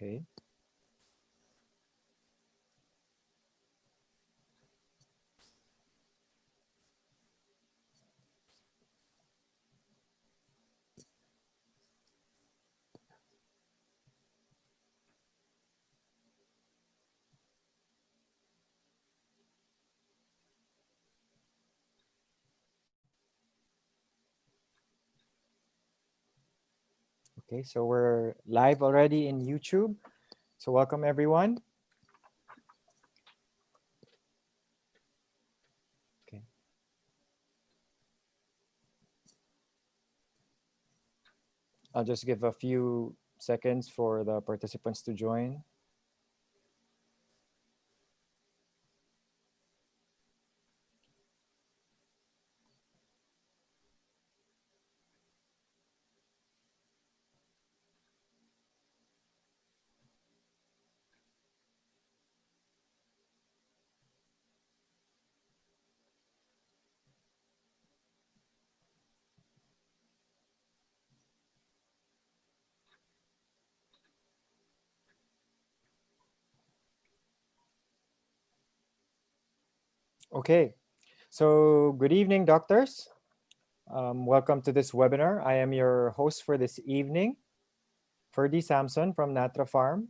Okay. Okay, so we're live already in YouTube. So welcome everyone. Okay. I'll just give a few seconds for the participants to join. Okay, so good evening, doctors. Welcome to this webinar. I am your host for this evening, Ferdy Samson from Natra Farm.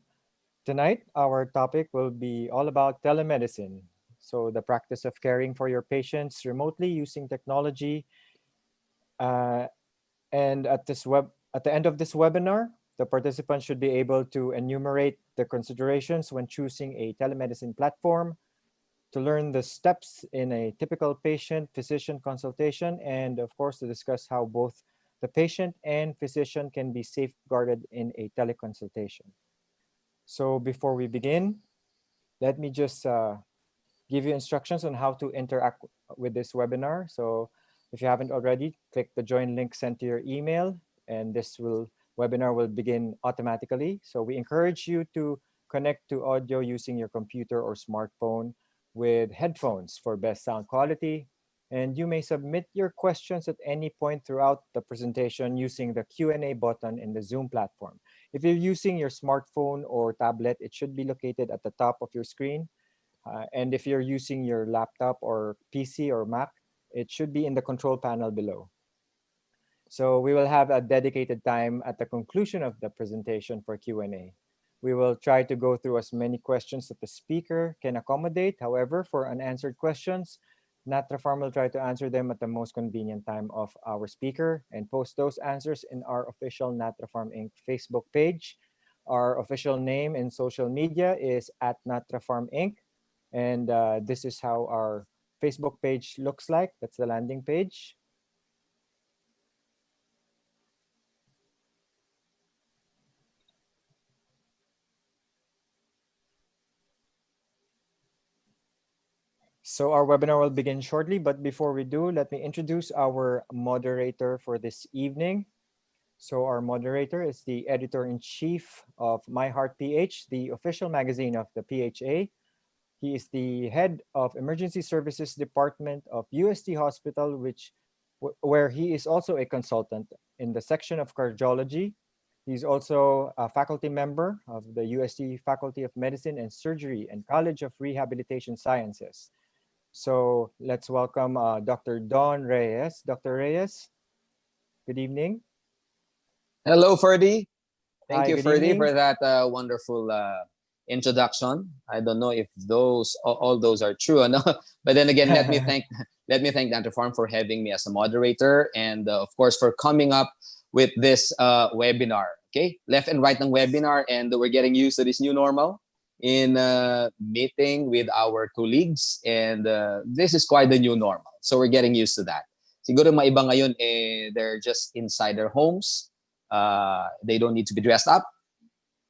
Tonight, our topic will be all about telemedicine. So the practice of caring for your patients remotely using technology. Uh, and at the end of this webinar, the participants should be able to enumerate the considerations when choosing a telemedicine platform, to learn the steps in a typical patient-physician consultation, and of course, to discuss how both the patient and physician can be safeguarded in a teleconsultation. So before we begin, let me just give you instructions on how to interact with this webinar. So if you haven't already, click the join link sent to your email, and webinar will begin automatically. So we encourage you to connect to audio using your computer or smartphone with headphones for best sound quality. And you may submit your questions at any point throughout the presentation using the Q&A button in the Zoom platform. If you're using your smartphone or tablet, it should be located at the top of your screen. And if you're using your laptop or PC or Mac, it should be in the control panel below. So we will have a dedicated time at the conclusion of the presentation for Q&A. We will try to go through as many questions that the speaker can accommodate. However, for unanswered questions, NatraFarm will try to answer them at the most convenient time of our speaker and post those answers in our official NatraFarm Inc. Facebook page. Our official name in social media is at NatraFarm Inc. And this is how our Facebook page looks like. That's the landing page. So our webinar will begin shortly, but before we do, let me introduce our moderator for this evening. So our moderator is the editor-in-chief of My Heart PH, the official magazine of the PHA. He is the head of Emergency Services Department of UST Hospital, where he is also a consultant in the section of cardiology. He's also a faculty member of the UST Faculty of Medicine and Surgery and College of Rehabilitation Sciences. So let's welcome Dr. Don Reyes. Dr. Reyes, good evening. Hello, Ferdy. Thank Hi, you, good Ferdy, evening. for that wonderful introduction. I don't know if all those are true or not, but then again, let me thank NatraFarm for having me as a moderator, and of course for coming up with this webinar. Okay, left and right ng webinar, and we're getting used to this new normal in meeting with our colleagues, and this is quite the new normal. So we're getting used to that. Siguro mga iba ngayon, they're just inside their homes. They don't need to be dressed up,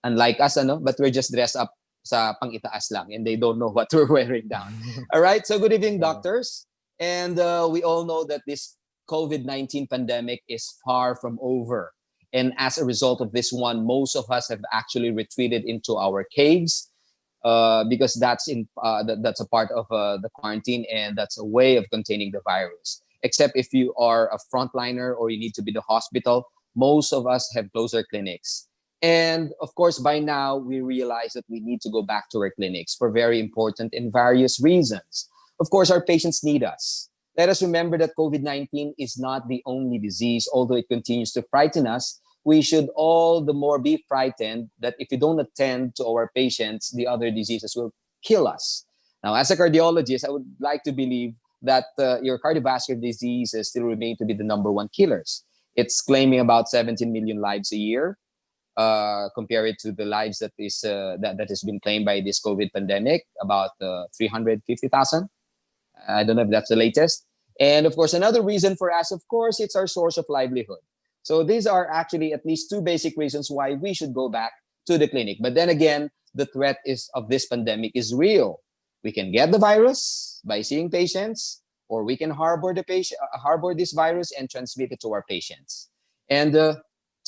unlike us, but we're just dressed up sa pang-itaas lang, and they don't know what we're wearing down. All right, so good evening, doctors. And we all know that this COVID-19 pandemic is far from over. And as a result of this one, most of us have actually retreated into our caves because that's a part of the quarantine, and that's a way of containing the virus. Except if you are a frontliner or you need to be in the hospital, most of us have closed our clinics. And of course, by now, we realize that we need to go back to our clinics for very important and various reasons. Of course, our patients need us. Let us remember that COVID-19 is not the only disease, although it continues to frighten us. We should all the more be frightened that if we don't attend to our patients, the other diseases will kill us. Now, as a cardiologist, I would like to believe that your cardiovascular diseases still remain to be the number one killers. It's claiming about 17 million lives a year. Compare it to the lives that has been claimed by this COVID pandemic, about 350,000. I don't know if that's the latest. And of course, another reason for us, of course, it's our source of livelihood. So these are actually at least two basic reasons why we should go back to the clinic. But then again, the threat is of this pandemic is real. We can get the virus by seeing patients, or we can harbor this virus and transmit it to our patients. And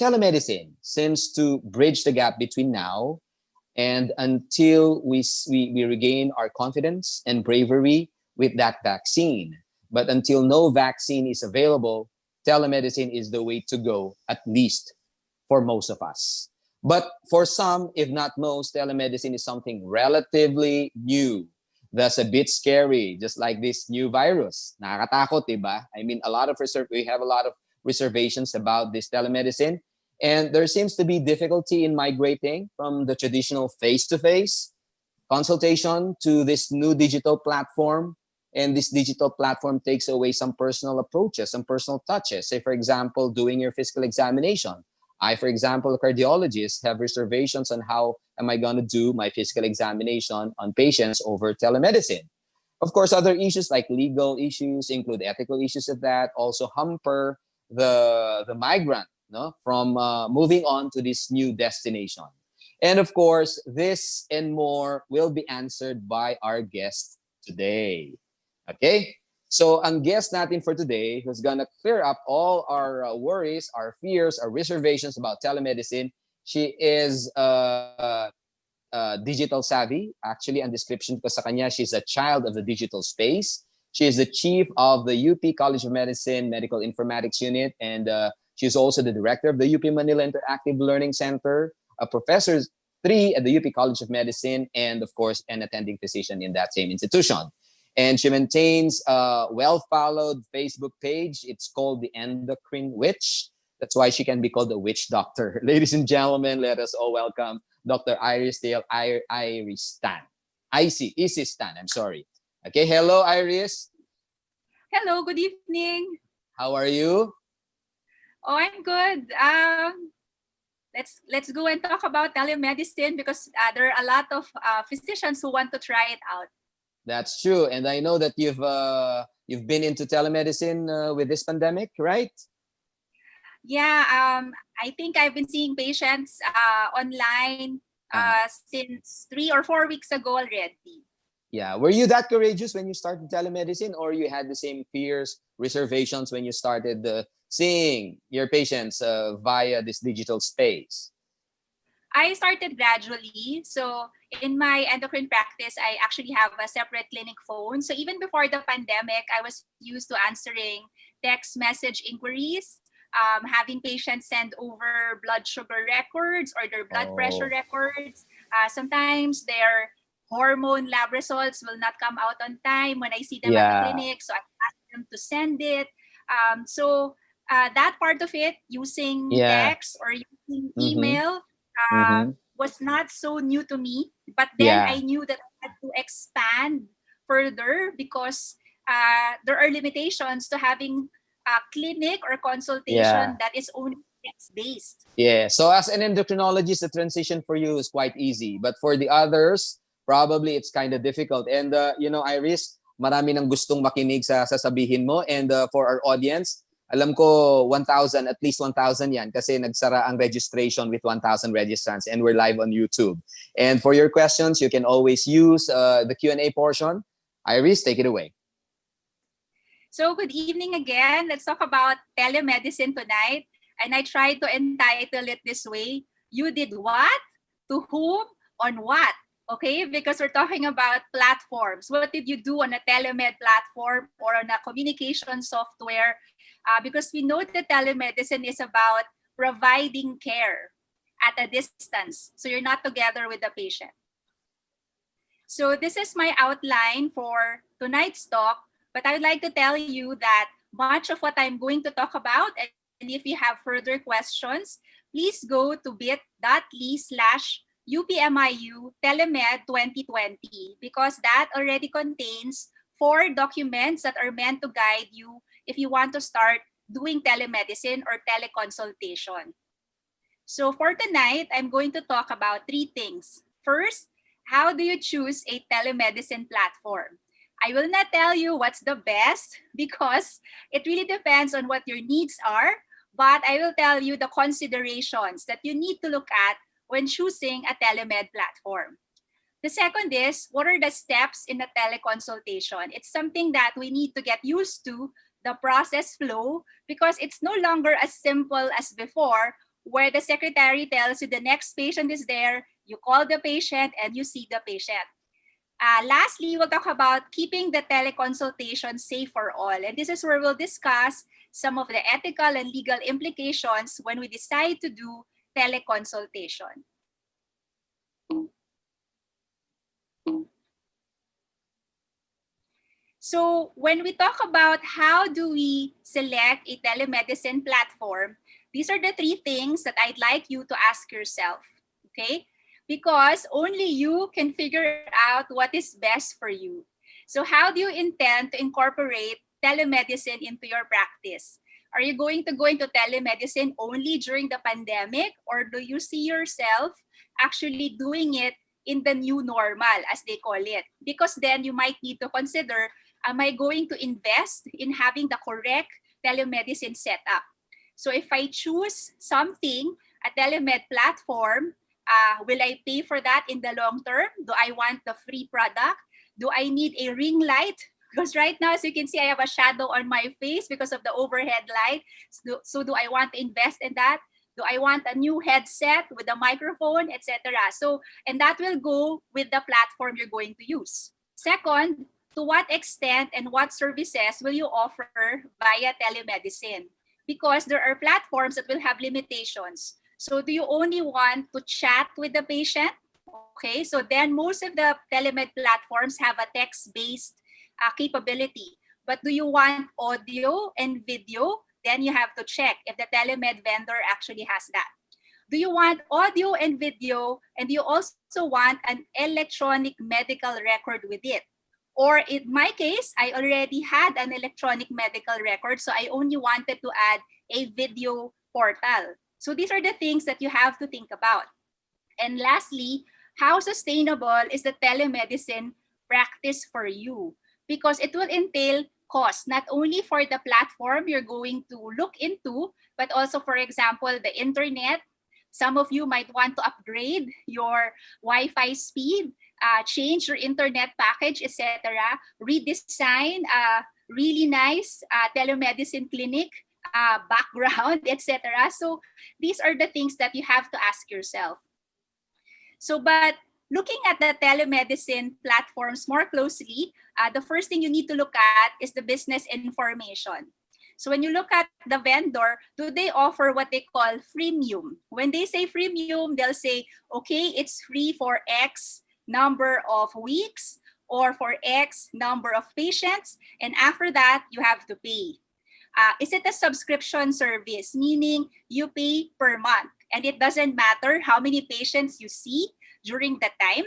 telemedicine seems to bridge the gap between now and until we regain our confidence and bravery with that vaccine. But until no vaccine is available, telemedicine is the way to go, at least for most of us. But for some, if not most, telemedicine is something relatively new. That's a bit scary, just like this new virus. Nakakatakot, diba? I mean, we have a lot of reservations about this telemedicine. And there seems to be difficulty in migrating from the traditional face-to-face consultation to this new digital platform. And this digital platform takes away some personal approaches, some personal touches. Say, for example, doing your physical examination. I, for example, a cardiologist, have reservations on how am I going to do my physical examination on patients over telemedicine. Of course, other issues like legal issues include ethical issues of that also hamper the migrant, no, from moving on to this new destination. And of course, this and more will be answered by our guest today. Okay? So, ang guest natin for today who's gonna clear up all our worries, our fears, our reservations about telemedicine. She is digital savvy. Actually, ang description ko sa kanya, she's a child of the digital space. She is the chief of the UP College of Medicine Medical Informatics Unit, and she's also the director of the UP Manila Interactive Learning Center, a professor 3 at the UP College of Medicine, and of course, an attending physician in that same institution. And she maintains a well-followed Facebook page. It's called the Endocrine Witch. That's why she can be called the witch doctor. Ladies and gentlemen, let us all welcome Dr. Iris Dale, Iris Tan. Isis Tan, I'm sorry. Okay, hello, Iris. Hello, good evening. How are you? Oh, I'm good. Let's go and talk about telemedicine because there are a lot of physicians who want to try it out. That's true, and I know that you've been into telemedicine with this pandemic, right? Yeah, I think I've been seeing patients online since 3 or 4 weeks ago already. Yeah, were you that courageous when you started telemedicine, or you had the same fears, reservations when you started seeing your patients via this digital space? I started gradually. So in my endocrine practice, I actually have a separate clinic phone. So even before the pandemic, I was used to answering text message inquiries, having patients send over blood sugar records or their blood pressure records. Sometimes their hormone lab results will not come out on time when I see them at the clinic. So I ask them to send it. That part of it, using text or using email, was not so new to me. But then I knew that I had to expand further because there are limitations to having a clinic or consultation that is only text-based. Yeah. So as an endocrinologist, the transition for you is quite easy. But for the others, probably it's kind of difficult. And, Iris, marami nang gustong makinig sa sasabihin mo. And for our audience, alam ko 1,000, at least 1,000 yan kasi nagsara ang registration with 1,000 registrants and we're live on YouTube. And for your questions, you can always use the Q&A portion. Iris, take it away. So good evening again. Let's talk about telemedicine tonight. And I tried to entitle it this way. You did what? To whom? On what? Okay, because we're talking about platforms. What did you do on a telemed platform or on a communication software? Because we know that telemedicine is about providing care. at a distance. So you're not together with the patient. So this is my outline for tonight's talk, but I would like to tell you that much of what I'm going to talk about, and if you have further questions, please go to bit.ly/UPMIU Telemed 2020, because that already contains 4 documents that are meant to guide you if you want to start doing telemedicine or teleconsultation. So for tonight, I'm going to talk about 3 things. First, how do you choose a telemedicine platform? I will not tell you what's the best because it really depends on what your needs are, but I will tell you the considerations that you need to look at when choosing a telemed platform. The second is, what are the steps in a teleconsultation? It's something that we need to get used to, the process flow, because it's no longer as simple as before, where the secretary tells you the next patient is there, you call the patient, and you see the patient. Lastly, we'll talk about keeping the teleconsultation safe for all. And this is where we'll discuss some of the ethical and legal implications when we decide to do teleconsultation. So when we talk about how do we select a telemedicine platform, these are the 3 things that I'd like you to ask yourself, okay? Because only you can figure out what is best for you. So how do you intend to incorporate telemedicine into your practice? Are you going to go into telemedicine only during the pandemic, or do you see yourself actually doing it in the new normal, as they call it? Because then you might need to consider, am I going to invest in having the correct telemedicine setup? So if I choose something, a telemed platform, will I pay for that in the long term? Do I want the free product? Do I need a ring light? Because right now, as you can see, I have a shadow on my face because of the overhead light. So do I want to invest in that? Do I want a new headset with a microphone, etc.? So, and that will go with the platform you're going to use. Second, to what extent and what services will you offer via telemedicine? Because there are platforms that will have limitations. So do you only want to chat with the patient? Okay, so then most of the telemed platforms have a text-based capability. But do you want audio and video? Then you have to check if the telemed vendor actually has that. Do you want audio and video, and do you also want an electronic medical record with it? Or in my case, I already had an electronic medical record, so I only wanted to add a video portal. So these are the things that you have to think about. And lastly, how sustainable is the telemedicine practice for you? Because it will entail cost, not only for the platform you're going to look into, but also, for example, the internet. Some of you might want to upgrade your Wi-Fi speed, change your internet package, etc. Redesign a really nice telemedicine clinic background, etc. So these are the things that you have to ask yourself. So, but looking at the telemedicine platforms more closely, the first thing you need to look at is the business information. So when you look at the vendor, do they offer what they call freemium? When they say freemium, they'll say, okay, it's free for X number of weeks or for X number of patients. And after that, you have to pay. Is it a subscription service, meaning you pay per month and it doesn't matter how many patients you see during the time?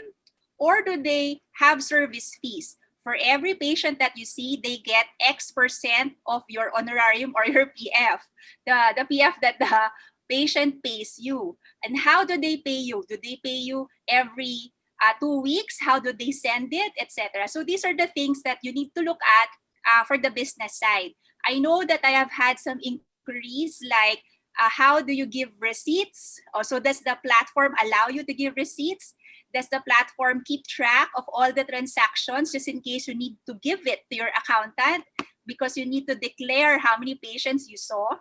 Or do they have service fees? For every patient that you see, they get X% of your honorarium or your PF, the PF that the patient pays you. And how do they pay you? Do they pay you every 2 weeks? How do they send it, etc.? So these are the things that you need to look at for the business side. I know that I have had some inquiries like, how do you give receipts? Also, does the platform allow you to give receipts? Does the platform keep track of all the transactions just in case you need to give it to your accountant because you need to declare how many patients you saw?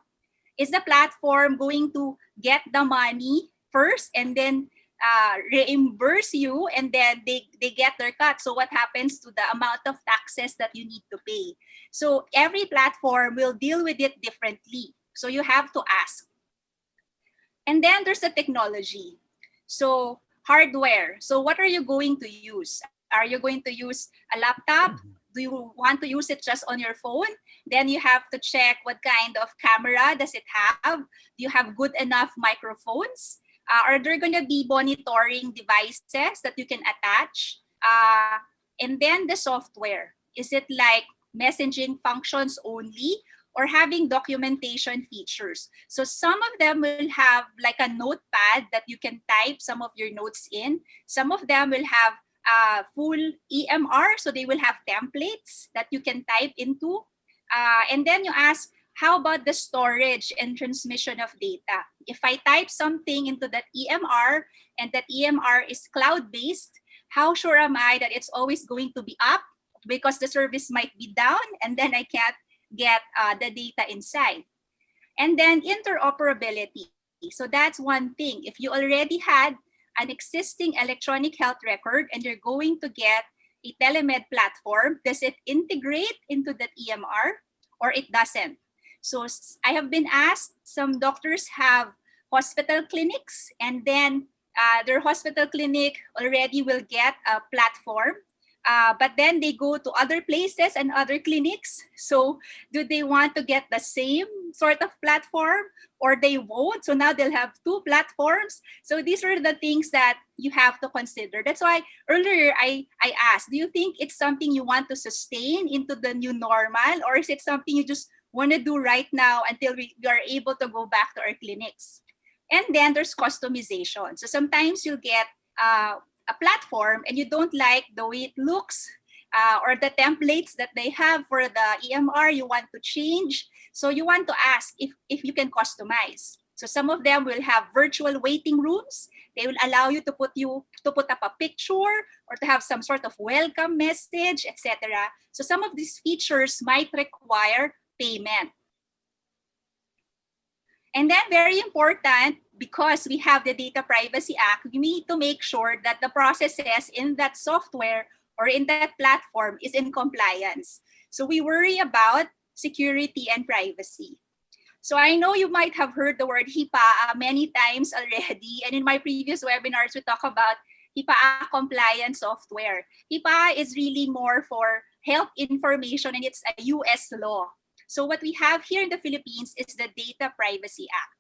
Is the platform going to get the money first and then reimburse you and then they get their cut? So what happens to the amount of taxes that you need to pay? So every platform will deal with it differently. So you have to ask. And And then there's the technology. So hardware. So what are you going to use? Are you going to use a laptop? Do you want to use it just on your phone? Then you have to check what kind of camera does it have. Do you have good enough microphones? Are there going to be monitoring devices that you can attach? And then the software. Is it like messaging functions only or having documentation features? So some of them will have like a notepad that you can type some of your notes in. Some of them will have full EMR, so they will have templates that you can type into. And then you ask, how about the storage and transmission of data? If I type something into that EMR and that EMR is cloud-based, how sure am I that it's always going to be up because the service might be down and then I can't get the data inside? And then interoperability. So that's one thing. If you already had an existing electronic health record and you're going to get a telemed platform, does it integrate into that EMR or it doesn't? So I have been asked, some doctors have hospital clinics and then their hospital clinic already will get a platform, but then they go to other places and other clinics. So do they want to get the same sort of platform or they won't? So now they'll have two platforms. So these are the things that you have to consider. That's why earlier I asked, do you think it's something you want to sustain into the new normal, or is it something you just want to do right now until we are able to go back to our clinics? And then there's customization. So sometimes you'll get a platform and you don't like the way it looks or the templates that they have for the EMR, you want to change. So you want to ask if you can customize. So some of them will have virtual waiting rooms. They will allow you to put up a picture or to have some sort of welcome message, etc. So some of these features might require payment. And then very important, because we have the Data Privacy Act, we need to make sure that the processes in that software or in that platform is in compliance. So we worry about security and privacy. So I know you might have heard the word HIPAA many times already. And in my previous webinars, we talk about HIPAA compliant software. HIPAA is really more for health information and it's a US law. So what we have here in the Philippines is the Data Privacy Act.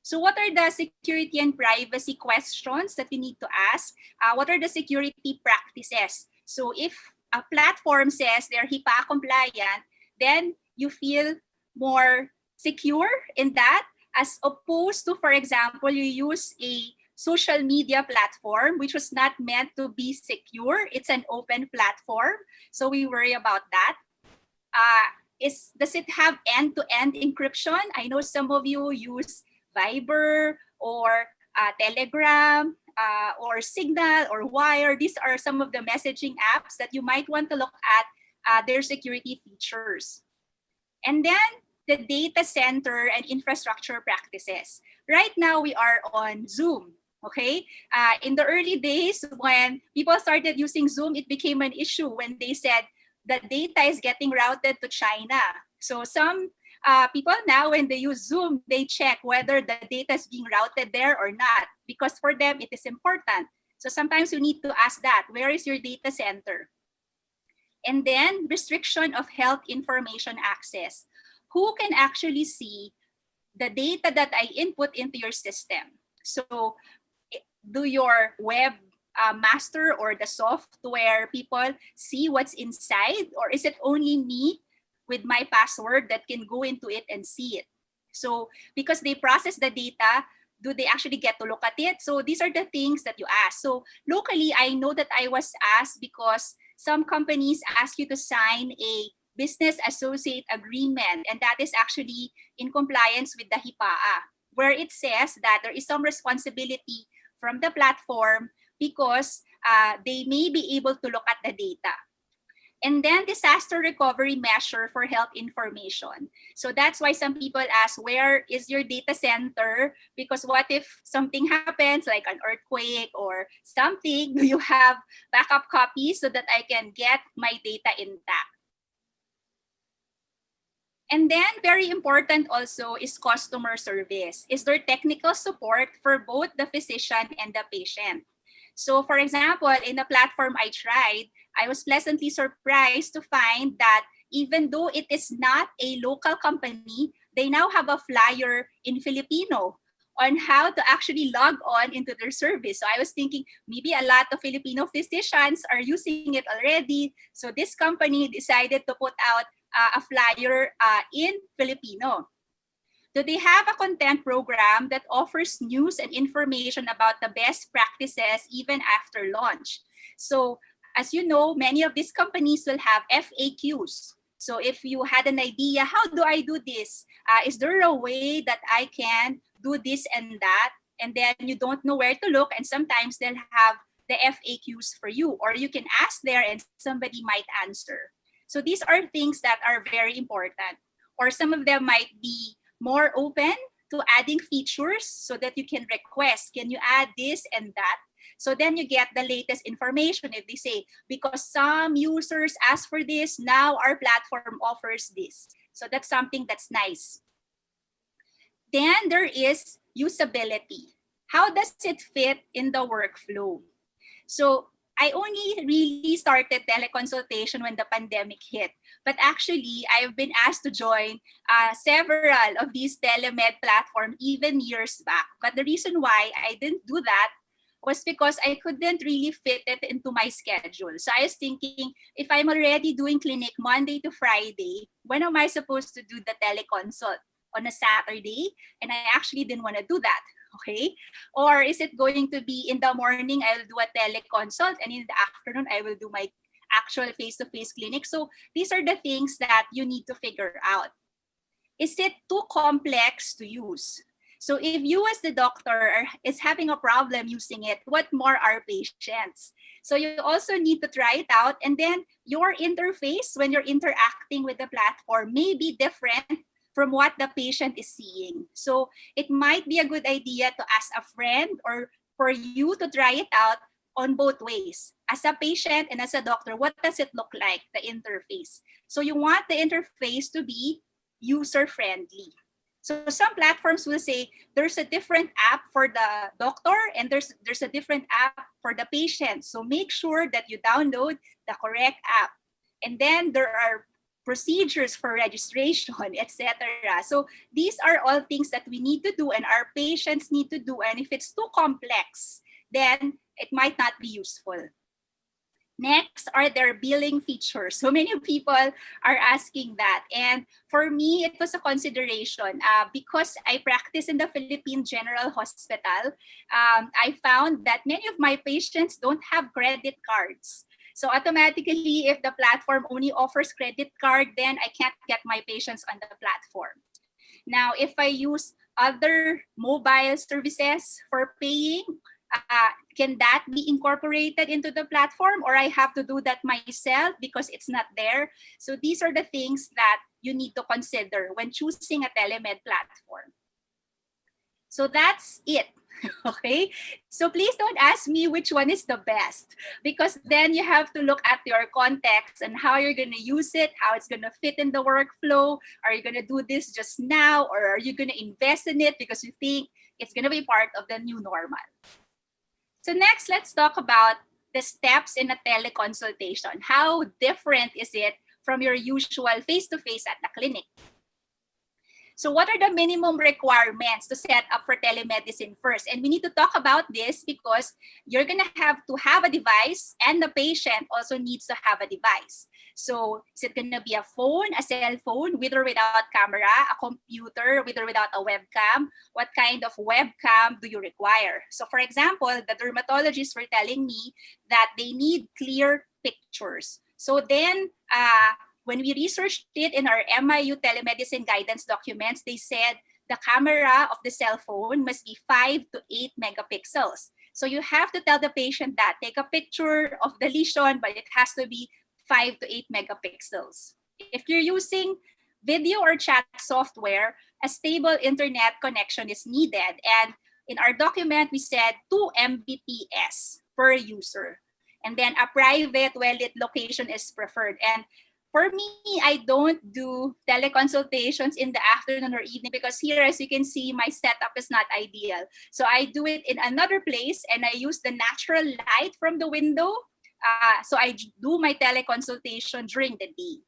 So what are the security and privacy questions that we need to ask? What are the security practices? So if a platform says they're HIPAA compliant, then you feel more secure in that, as opposed to, for example, you use a social media platform, which was not meant to be secure. It's an open platform. So we worry about that. Does it have end-to-end encryption? I know some of you use Viber or Telegram or Signal or Wire. These are some of the messaging apps that you might want to look at their security features. And then the data center and infrastructure practices. Right now we are on Zoom. Okay, in the early days when people started using Zoom, it became an issue when they said the data is getting routed to China. So some people now, when they use Zoom, they check whether the data is being routed there or not, because for them it is important. So sometimes you need to ask that, where is your data center? And then restriction of health information access. Who can actually see the data that I input into your system? So do your web master or the software people see what's inside, or is it only me with my password that can go into it and see it? So because they process the data, do they actually get to look at it? So these are the things that you ask. So locally, I know that I was asked because some companies ask you to sign a business associate agreement, and that is actually in compliance with the HIPAA, where it says that there is some responsibility from the platform because they may be able to look at the data. And then disaster recovery measure for health information. So that's why some people ask, where is your data center? Because what if something happens, like an earthquake or something? Do you have backup copies so that I can get my data intact? And then very important also is customer service. Is there technical support for both the physician and the patient? So for example, in the platform I tried, I was pleasantly surprised to find that even though it is not a local company, they now have a flyer in Filipino on how to actually log on into their service. So I was thinking maybe a lot of Filipino physicians are using it already. So this company decided to put out a flyer in Filipino. So they have a content program that offers news and information about the best practices even after launch. So as you know, many of these companies will have FAQs. So if you had an idea, how do I do this? Is there a way that I can do this and that? And then you don't know where to look, and sometimes they'll have the FAQs for you, or you can ask there and somebody might answer. So these are things that are very important. Or some of them might be more open to adding features so that you can request, can you add this and that? So then you get the latest information. If they say, because some users ask for this, now our platform offers this. So that's something that's nice. Then there is usability. How does it fit in the workflow? So I only really started teleconsultation when the pandemic hit. But actually, I've been asked to join several of these telemed platforms even years back. But the reason why I didn't do that was because I couldn't really fit it into my schedule. So I was thinking, if I'm already doing clinic Monday to Friday, when am I supposed to do the teleconsult? On a Saturday? And I actually didn't want to do that. Okay? Or is it going to be in the morning, I will do a teleconsult, and in the afternoon, I will do my actual face-to-face clinic. So these are the things that you need to figure out. Is it too complex to use? So if you as the doctor is having a problem using it, what more are patients? So you also need to try it out. And then your interface when you're interacting with the platform may be different from what the patient is seeing. So it might be a good idea to ask a friend or for you to try it out on both ways. As a patient and as a doctor, what does it look like, the interface? So you want the interface to be user-friendly. So some platforms will say there's a different app for the doctor and there's a different app for the patient. So make sure that you download the correct app. And then there are procedures for registration, etc. So these are all things that we need to do and our patients need to do. And if it's too complex, then it might not be useful. Next are their billing features. So many people are asking that. And for me, it was a consideration. Because I practice in the Philippine General Hospital, I found that many of my patients don't have credit cards. So automatically, if the platform only offers credit card, then I can't get my patients on the platform. Now, if I use other mobile services for paying, can that be incorporated into the platform, or I have to do that myself because it's not there? So these are the things that you need to consider when choosing a telemed platform. So that's it. Okay, so please don't ask me which one is the best, because then you have to look at your context and how you're going to use it, how it's going to fit in the workflow. Are you going to do this just now, or are you going to invest in it because you think it's going to be part of the new normal? So next, let's talk about the steps in a teleconsultation. How different is it from your usual face-to-face at the clinic? So what are the minimum requirements to set up for telemedicine first? And we need to talk about this because you're going to have a device and the patient also needs to have a device. So is it going to be a phone, a cell phone, with or without camera, a computer, with or without a webcam? What kind of webcam do you require? So for example, the dermatologists were telling me that they need clear pictures. So then, when we researched it in our MIU telemedicine guidance documents, they said the camera of the cell phone must be 5 to 8 megapixels. So you have to tell the patient that, take a picture of the lesion, but it has to be 5 to 8 megapixels. If you're using video or chat software, a stable internet connection is needed. And in our document, we said 2 Mbps per user. And then a private, well-lit location is preferred. And For me, I don't do teleconsultations in the afternoon or evening because here, as you can see, my setup is not ideal. So I do it in another place and I use the natural light from the window. So I do my teleconsultation during the day.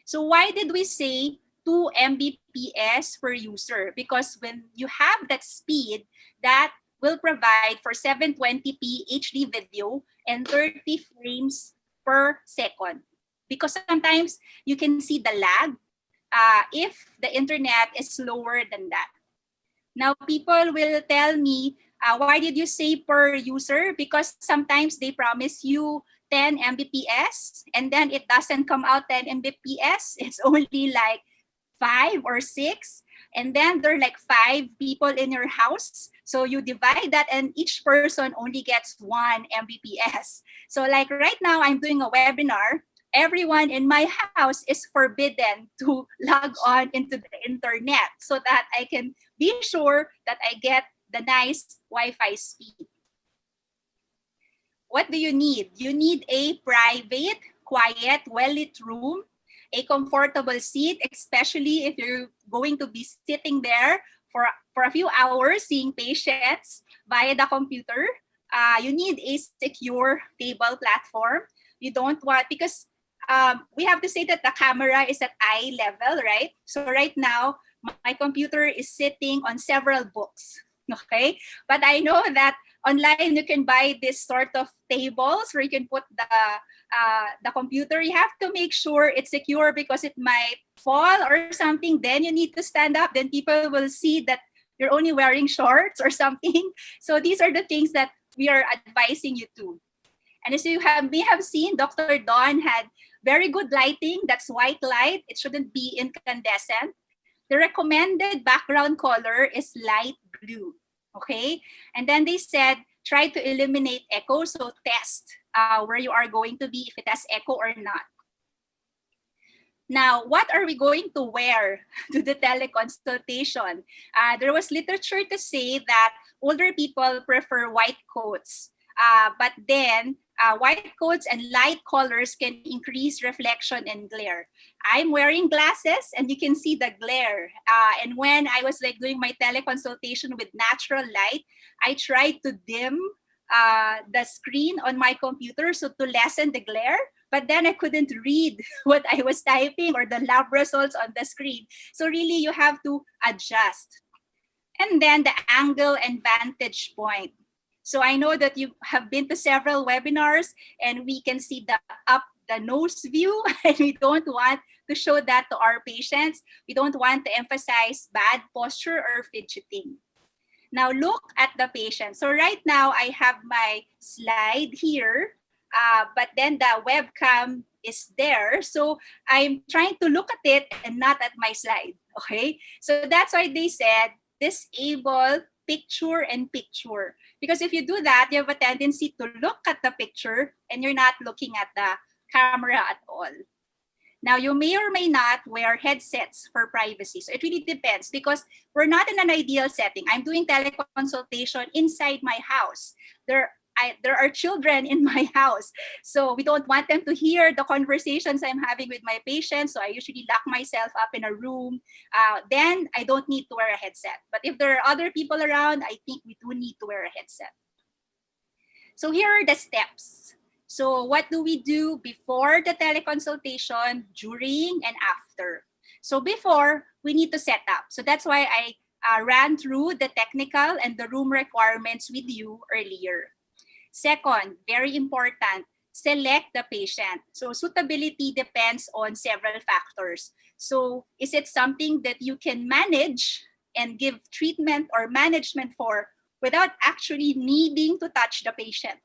So why did we say 2 Mbps per user? Because when you have that speed, that will provide for 720p HD video and 30 frames per second. Because sometimes you can see the lag if the internet is slower than that. Now, people will tell me, why did you say per user? Because sometimes they promise you 10 Mbps and then it doesn't come out 10 Mbps. It's only like 5 or 6. And then there are like 5 people in your house. So you divide that and each person only gets 1 Mbps. So like right now, I'm doing a webinar. Everyone in my house is forbidden to log on into the internet so that I can be sure that I get the nice Wi-Fi speed. What do you need? You need a private, quiet, well-lit room, a comfortable seat, especially if you're going to be sitting there for a few hours seeing patients via the computer. You need a secure table platform. You don't want, because we have to say that the camera is at eye level, right? So right now, my computer is sitting on several books, okay? But I know that online you can buy this sort of tables where you can put the computer. You have to make sure it's secure because it might fall or something. Then you need to stand up. Then people will see that you're only wearing shorts or something. So these are the things that we are advising you to. And as you may have seen, Dr. Don had very good lighting. That's white light. It shouldn't be incandescent. The recommended background color is light blue. Okay? And then they said, try to eliminate echo. So test where you are going to be, if it has echo or not. Now, what are we going to wear to the teleconsultation? There was literature to say that older people prefer white coats. But then white coats and light colors can increase reflection and glare. I'm wearing glasses and you can see the glare. And when I was like doing my teleconsultation with natural light, I tried to dim the screen on my computer so to lessen the glare. But then I couldn't read what I was typing or the lab results on the screen. So really you have to adjust. And then the angle and vantage point. So I know that you have been to several webinars and we can see the nose view and we don't want to show that to our patients. We don't want to emphasize bad posture or fidgeting. Now look at the patient. So right now I have my slide here, but then the webcam is there. So I'm trying to look at it and not at my slide, okay? So that's why they said disable picture and picture. Because if you do that, you have a tendency to look at the picture and you're not looking at the camera at all. Now, you may or may not wear headsets for privacy. So it really depends because we're not in an ideal setting. I'm doing teleconsultation inside my house. There are children in my house. So we don't want them to hear the conversations I'm having with my patients. So I usually lock myself up in a room. Then I don't need to wear a headset. But if there are other people around, I think we do need to wear a headset. So here are the steps. So what do we do before the teleconsultation, during, and after? So before, we need to set up. So that's why I ran through the technical and the room requirements with you earlier. Second, very important, select the patient. So suitability depends on several factors. So is it something that you can manage and give treatment or management for without actually needing to touch the patient?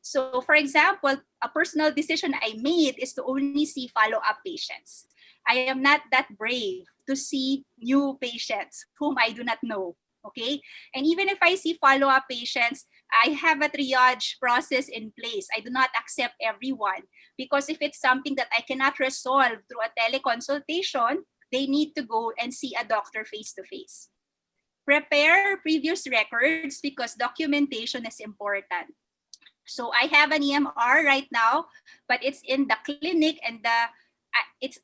So for example, a personal decision I made is to only see follow-up patients. I am not that brave to see new patients whom I do not know, okay? And even if I see follow-up patients, I have a triage process in place. I do not accept everyone because if it's something that I cannot resolve through a teleconsultation, they need to go and see a doctor face-to-face. Prepare previous records because documentation is important. So I have an EMR right now, but it's in the clinic and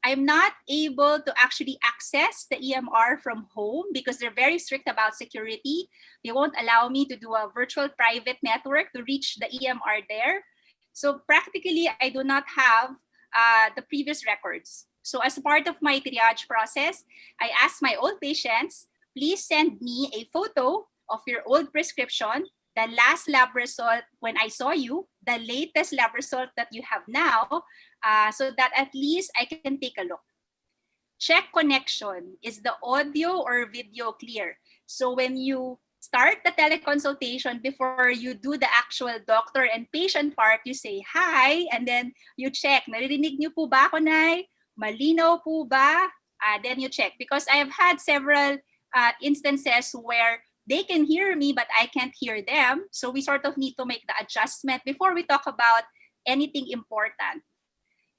I'm not able to actually access the EMR from home because they're very strict about security. They won't allow me to do a virtual private network to reach the EMR there. So practically, I do not have the previous records. So as part of my triage process, I ask my old patients, please send me a photo of your old prescription, the last lab result when I saw you, the latest lab result that you have now, so that at least I can take a look. Check connection. Is the audio or video clear? So when you start the teleconsultation, before you do the actual doctor and patient part, you say, hi, and then you check, naririnig niyo po ba ako, Nay? Malinaw po ba? Then you check. Because I have had several instances where they can hear me, but I can't hear them. So we sort of need to make the adjustment before we talk about anything important.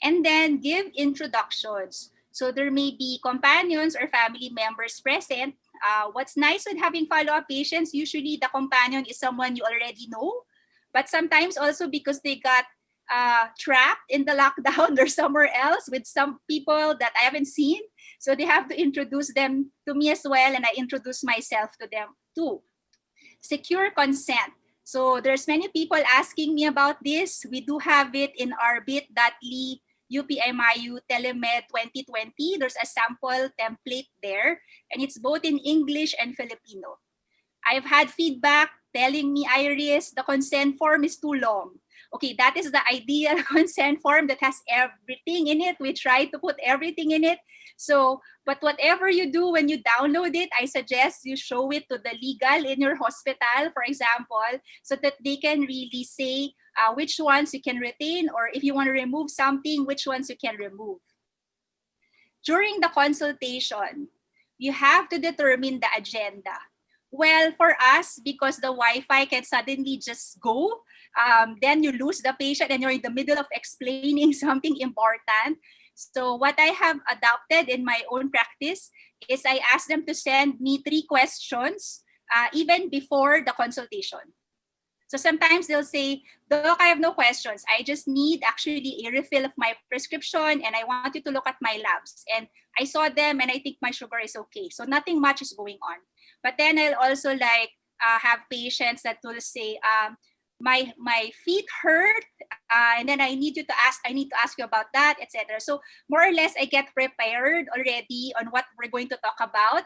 And then give introductions. So there may be companions or family members present. What's nice with having follow-up patients, usually the companion is someone you already know, but sometimes also because they got trapped in the lockdown or somewhere else with some people that I haven't seen. So they have to introduce them to me as well, and I introduce myself to them too. Secure consent. So there's many people asking me about this. We do have it in our bit.ly UPMIU Telemed 2020. There's a sample template there, and it's both in English and Filipino. I've had feedback telling me, Iris, the consent form is too long. Okay, that is the ideal consent form that has everything in it. We try to put everything in it. So, but whatever you do when you download it, I suggest you show it to the legal in your hospital, for example, so that they can really say which ones you can retain, or if you want to remove something, which ones you can remove. During the consultation, you have to determine the agenda. Well, for us, because the Wi-Fi can suddenly just go, then you lose the patient and you're in the middle of explaining something important. So what I have adopted in my own practice is I ask them to send me 3 questions even before the consultation. So sometimes they'll say, Doc, I have no questions. I just need actually a refill of my prescription and I want you to look at my labs. And I saw them and I think my sugar is okay. So nothing much is going on. But then I'll also have patients that will say, my feet hurt, and then I need to ask you about that, etc. So more or less, I get prepared already on what we're going to talk about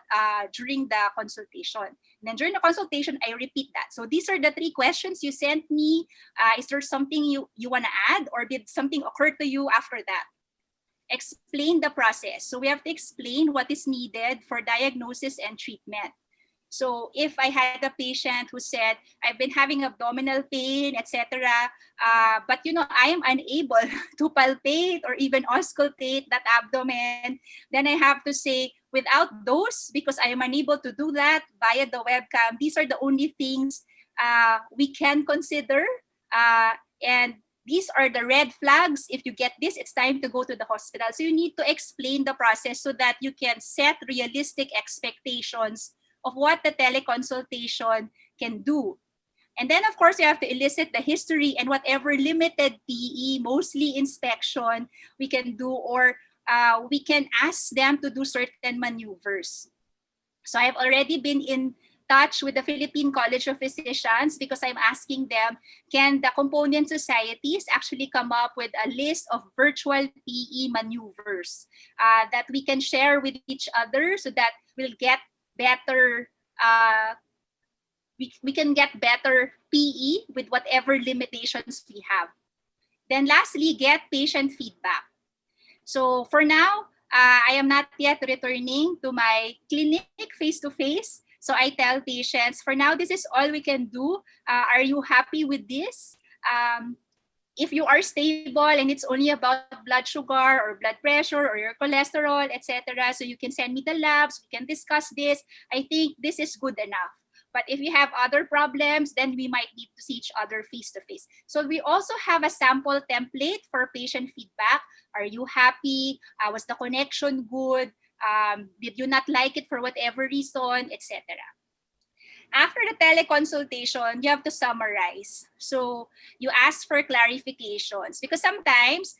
during the consultation. And then during the consultation, I repeat that. So these are the 3 questions you sent me. Is there something you want to add, or did something occur to you after that? Explain the process. So we have to explain what is needed for diagnosis and treatment. So if I had a patient who said, I've been having abdominal pain, etc., but I am unable to palpate or even auscultate that abdomen, then I have to say, without those, because I am unable to do that via the webcam, these are the only things we can consider. And these are the red flags. If you get this, it's time to go to the hospital. So you need to explain the process so that you can set realistic expectations of what the teleconsultation can do. And then, of course, you have to elicit the history and whatever limited PE, mostly inspection, we can do, or we can ask them to do certain maneuvers. So I've already been in touch with the Philippine College of Physicians because I'm asking them, can the component societies actually come up with a list of virtual PE maneuvers that we can share with each other so that we'll get better, we can get better PE with whatever limitations we have. Then lastly, get patient feedback. So for now, I am not yet returning to my clinic face-to-face. So I tell patients, for now, this is all we can do. Are you happy with this? If you are stable and it's only about blood sugar or blood pressure or your cholesterol, etc., so you can send me the labs, we can discuss this. I think this is good enough. But if you have other problems, then we might need to see each other face-to-face. So we also have a sample template for patient feedback. Are you happy? Was the connection good? Did you not like it for whatever reason, etc.? After the teleconsultation, you have to summarize. So you ask for clarifications because sometimes,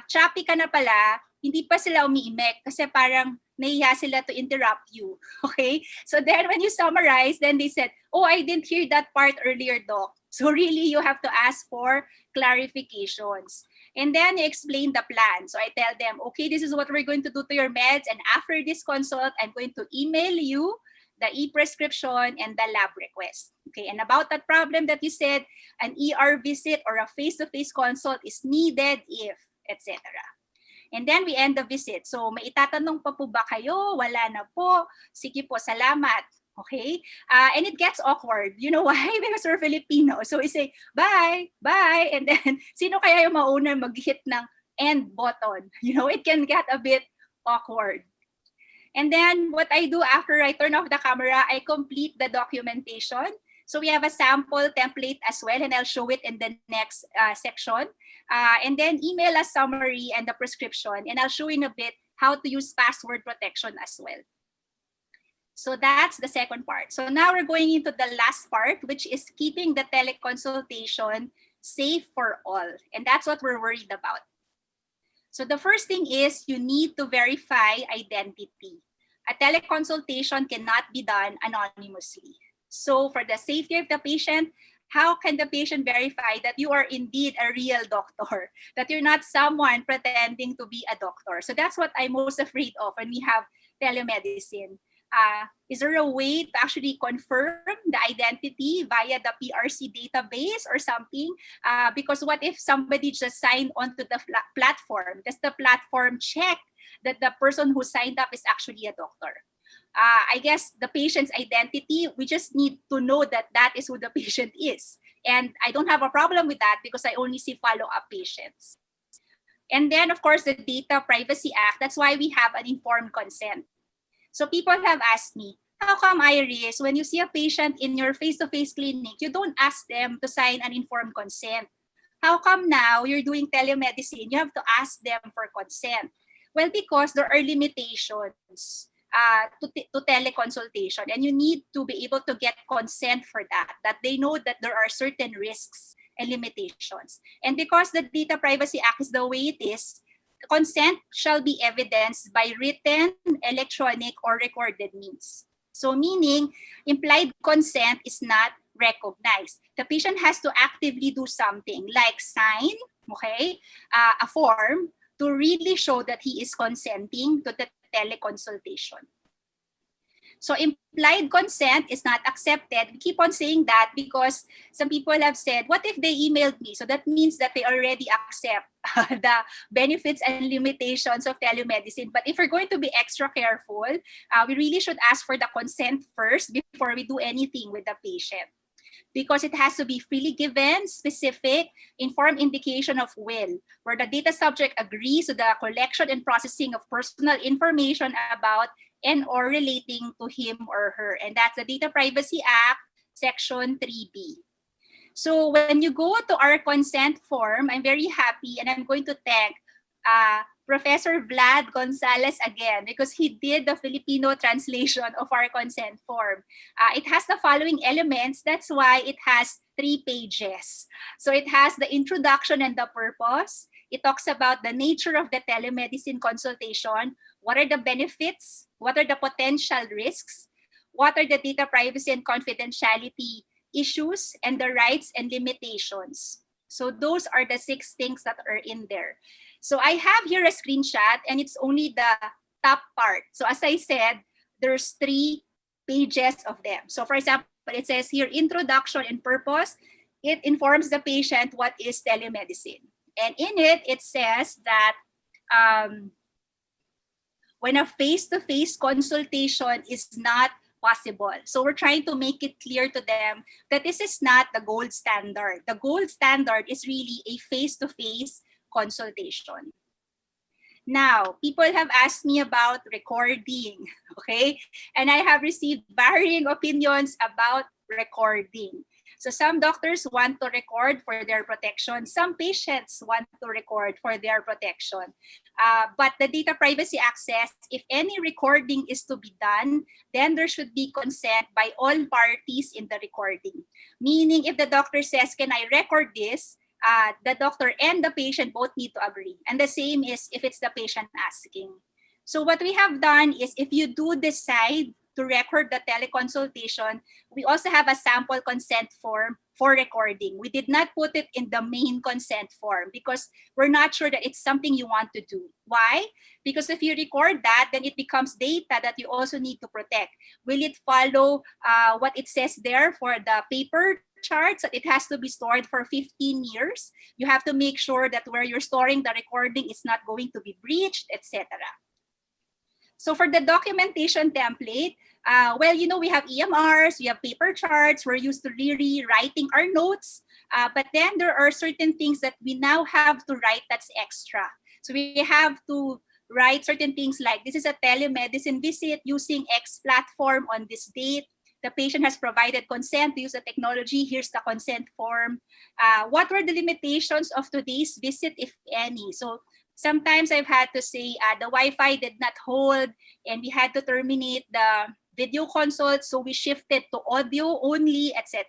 choppy ka na pala, hindi pa sila umiimek kasi parang nahiya sila to interrupt you. Okay? So then when you summarize, then they said, oh, I didn't hear that part earlier, doc. So really, you have to ask for clarifications. And then you explain the plan. So I tell them, okay, this is what we're going to do to your meds. And after this consult, I'm going to email you the e-prescription and the lab request. Okay, and about that problem that you said, an ER visit or a face-to-face consult is needed if, etc. And then we end the visit. So may itatanong pa po ba kayo? Wala na po. Sige po, salamat. Okay? And it gets awkward. You know why? Because we're Filipino. So we say, bye, bye. And then, sino kaya yung mauna mag-hit ng end button? You know, it can get a bit awkward. And then what I do after I turn off the camera, I complete the documentation. So we have a sample template as well, and I'll show it in the next section. And then email a summary and the prescription, and I'll show in a bit how to use password protection as well. So that's the second part. So now we're going into the last part, which is keeping the teleconsultation safe for all. And that's what we're worried about. So the first thing is you need to verify identity. A teleconsultation cannot be done anonymously. So for the safety of the patient, how can the patient verify that you are indeed a real doctor, that you're not someone pretending to be a doctor? So that's what I'm most afraid of when we have telemedicine. Is there a way to actually confirm the identity via the PRC database or something? Because what if somebody just signed onto the platform? Does the platform check that the person who signed up is actually a doctor? I guess the patient's identity, we just need to know that that is who the patient is. And I don't have a problem with that because I only see follow-up patients. And then, of course, the Data Privacy Act, that's why we have an informed consent. So people have asked me, how come, Iris, when you see a patient in your face-to-face clinic, you don't ask them to sign an informed consent? How come now you're doing telemedicine, you have to ask them for consent? Well, because there are limitations to teleconsultation, and you need to be able to get consent for that they know that there are certain risks and limitations. And because the Data Privacy Act is the way it is, consent shall be evidenced by written, electronic, or recorded means. So meaning, implied consent is not recognized. The patient has to actively do something like sign, okay, a form to really show that he is consenting to the teleconsultation. So implied consent is not accepted. We keep on saying that because some people have said, what if they emailed me? So that means that they already accept the benefits and limitations of telemedicine. But if we're going to be extra careful, we really should ask for the consent first before we do anything with the patient. Because it has to be freely given, specific, informed indication of will, where the data subject agrees to the collection and processing of personal information about and or relating to him or her. And that's the Data Privacy Act, Section 3B. So when you go to our consent form, I'm very happy and I'm going to thank Professor Vlad Gonzalez again because he did the Filipino translation of our consent form. It has the following elements. That's why it has 3 pages. So it has the introduction and the purpose. It talks about the nature of the telemedicine consultation. What are the benefits? What are the potential risks? What are the data privacy and confidentiality issues and the rights and limitations? So those are the 6 things that are in there. So I have here a screenshot and it's only the top part. So as I said, there's 3 pages of them. So for example, it says here, introduction and purpose. It informs the patient what is telemedicine. And in it, it says that when a face-to-face consultation is not possible. So we're trying to make it clear to them that this is not the gold standard. The gold standard is really a face-to-face consultation. Now, people have asked me about recording, okay? And I have received varying opinions about recording. So some doctors want to record for their protection. Some patients want to record for their protection. But the Data Privacy Act says if any recording is to be done, then there should be consent by all parties in the recording. Meaning if the doctor says, can I record this? the doctor and the patient both need to agree. And the same is if it's the patient asking. So what we have done is if you do decide to record the teleconsultation, we also have a sample consent form for recording. We did not put it in the main consent form because we're not sure that it's something you want to do. Why? Because if you record that, then it becomes data that you also need to protect. Will it follow what it says there for the paper charts, that it has to be stored for 15 years? You have to make sure that where you're storing the recording is not going to be breached, etc. So for the documentation template, well, you know, we have EMRs, we have paper charts, we're used to really writing our notes, but then there are certain things that we now have to write that's extra. So we have to write certain things like, this is a telemedicine visit using X platform on this date. The patient has provided consent to use the technology. Here's the consent form. What were the limitations of today's visit, if any? So sometimes I've had to say the Wi-Fi did not hold and we had to terminate the video consult, so we shifted to audio only, etc.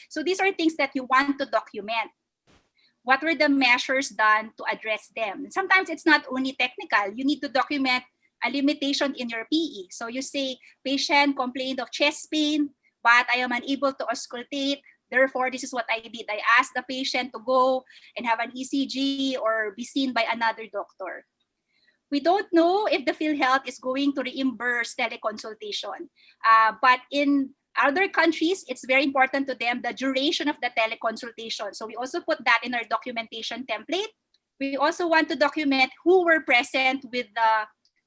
So these are things that you want to document. What were the measures done to address them? Sometimes it's not only technical. You need to document a limitation in your PE. So you say, patient complained of chest pain, but I am unable to auscultate. Therefore, this is what I did. I asked the patient to go and have an ECG or be seen by another doctor. We don't know if the PhilHealth is going to reimburse teleconsultation. But in other countries, it's very important to them, the duration of the teleconsultation. So we also put that in our documentation template. We also want to document who were present with the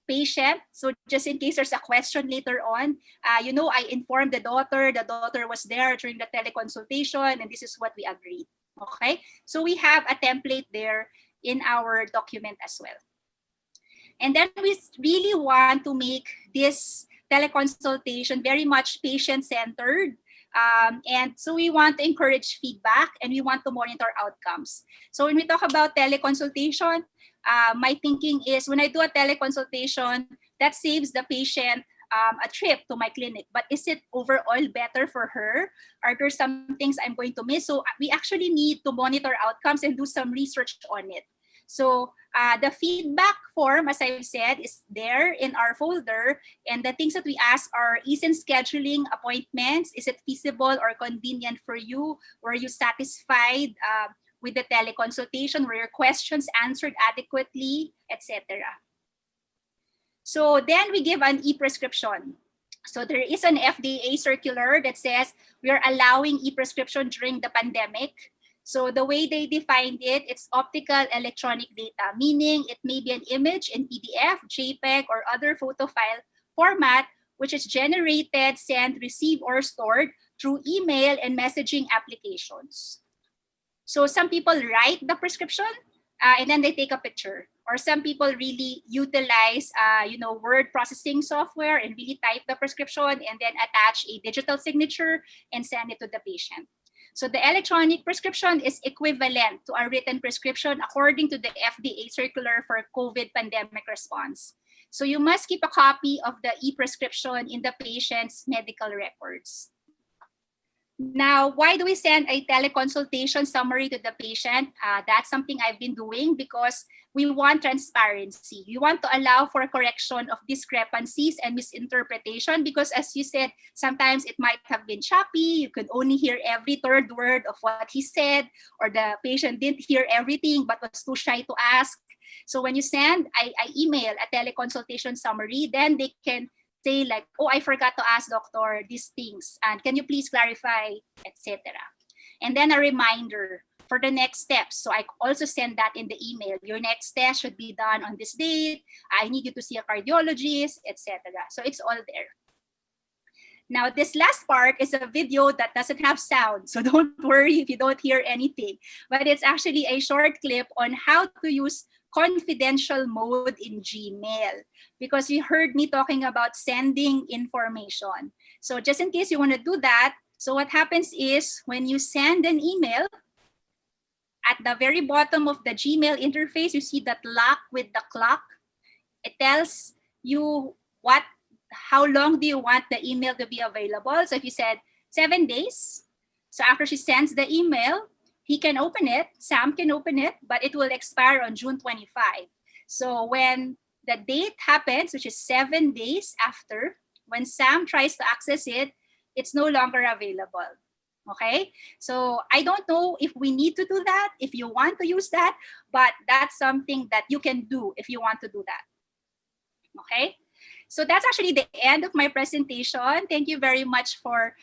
patient. So just in case there's a question later on, you know, I informed the daughter was there during the teleconsultation, and this is what we agreed. Okay, so we have a template there in our document as well. And then we really want to make this teleconsultation very much patient-centered. And so we want to encourage feedback and we want to monitor outcomes. So when we talk about teleconsultation, my thinking is when I do a teleconsultation, that saves the patient a trip to my clinic. But is it overall better for her? Are there some things I'm going to miss? So we actually need to monitor outcomes and do some research on it. So the feedback form, as I've said, is there in our folder. And the things that we ask are, ease in scheduling appointments. Is it feasible or convenient for you? Were you satisfied with the teleconsultation? Were your questions answered adequately, etc.? So then we give an e-prescription. So there is an FDA circular that says we are allowing e-prescription during the pandemic. So the way they defined it, it's optical electronic data, meaning it may be an image in PDF, JPEG, or other photo file format, which is generated, sent, received, or stored through email and messaging applications. So some people write the prescription and then they take a picture. Or some people really utilize, word processing software and really type the prescription and then attach a digital signature and send it to the patient. So the electronic prescription is equivalent to a written prescription according to the FDA circular for COVID pandemic response. So you must keep a copy of the e-prescription in the patient's medical records. Now, why do we send a teleconsultation summary to the patient? That's something I've been doing because we want transparency. We want to allow for correction of discrepancies and misinterpretation because, as you said, sometimes it might have been choppy. You could only hear every third word of what he said, or the patient didn't hear everything but was too shy to ask. So when you send, I email a teleconsultation summary, then they can say like, oh, I forgot to ask doctor these things, and can you please clarify, etc. And then a reminder for the next steps. So I also send that in the email. Your next test should be done on this date. I need you to see a cardiologist, etc. So it's all there. Now, this last part is a video that doesn't have sound, so don't worry if you don't hear anything. But it's actually a short clip on how to use confidential mode in Gmail, because you heard me talking about sending information. So just in case you want to do that, so what happens is when you send an email, at the very bottom of the Gmail interface, you see that lock with the clock. It tells you how long do you want the email to be available. So if you said 7 days, so after she sends the email, he can open it, Sam can open it, but it will expire on June 25. So when the date happens, which is 7 days after, when Sam tries to access it, it's no longer available. Okay, so I don't know if we need to do that, if you want to use that, but that's something that you can do if you want to do that. Okay, so that's actually the end of my presentation. Thank you very much for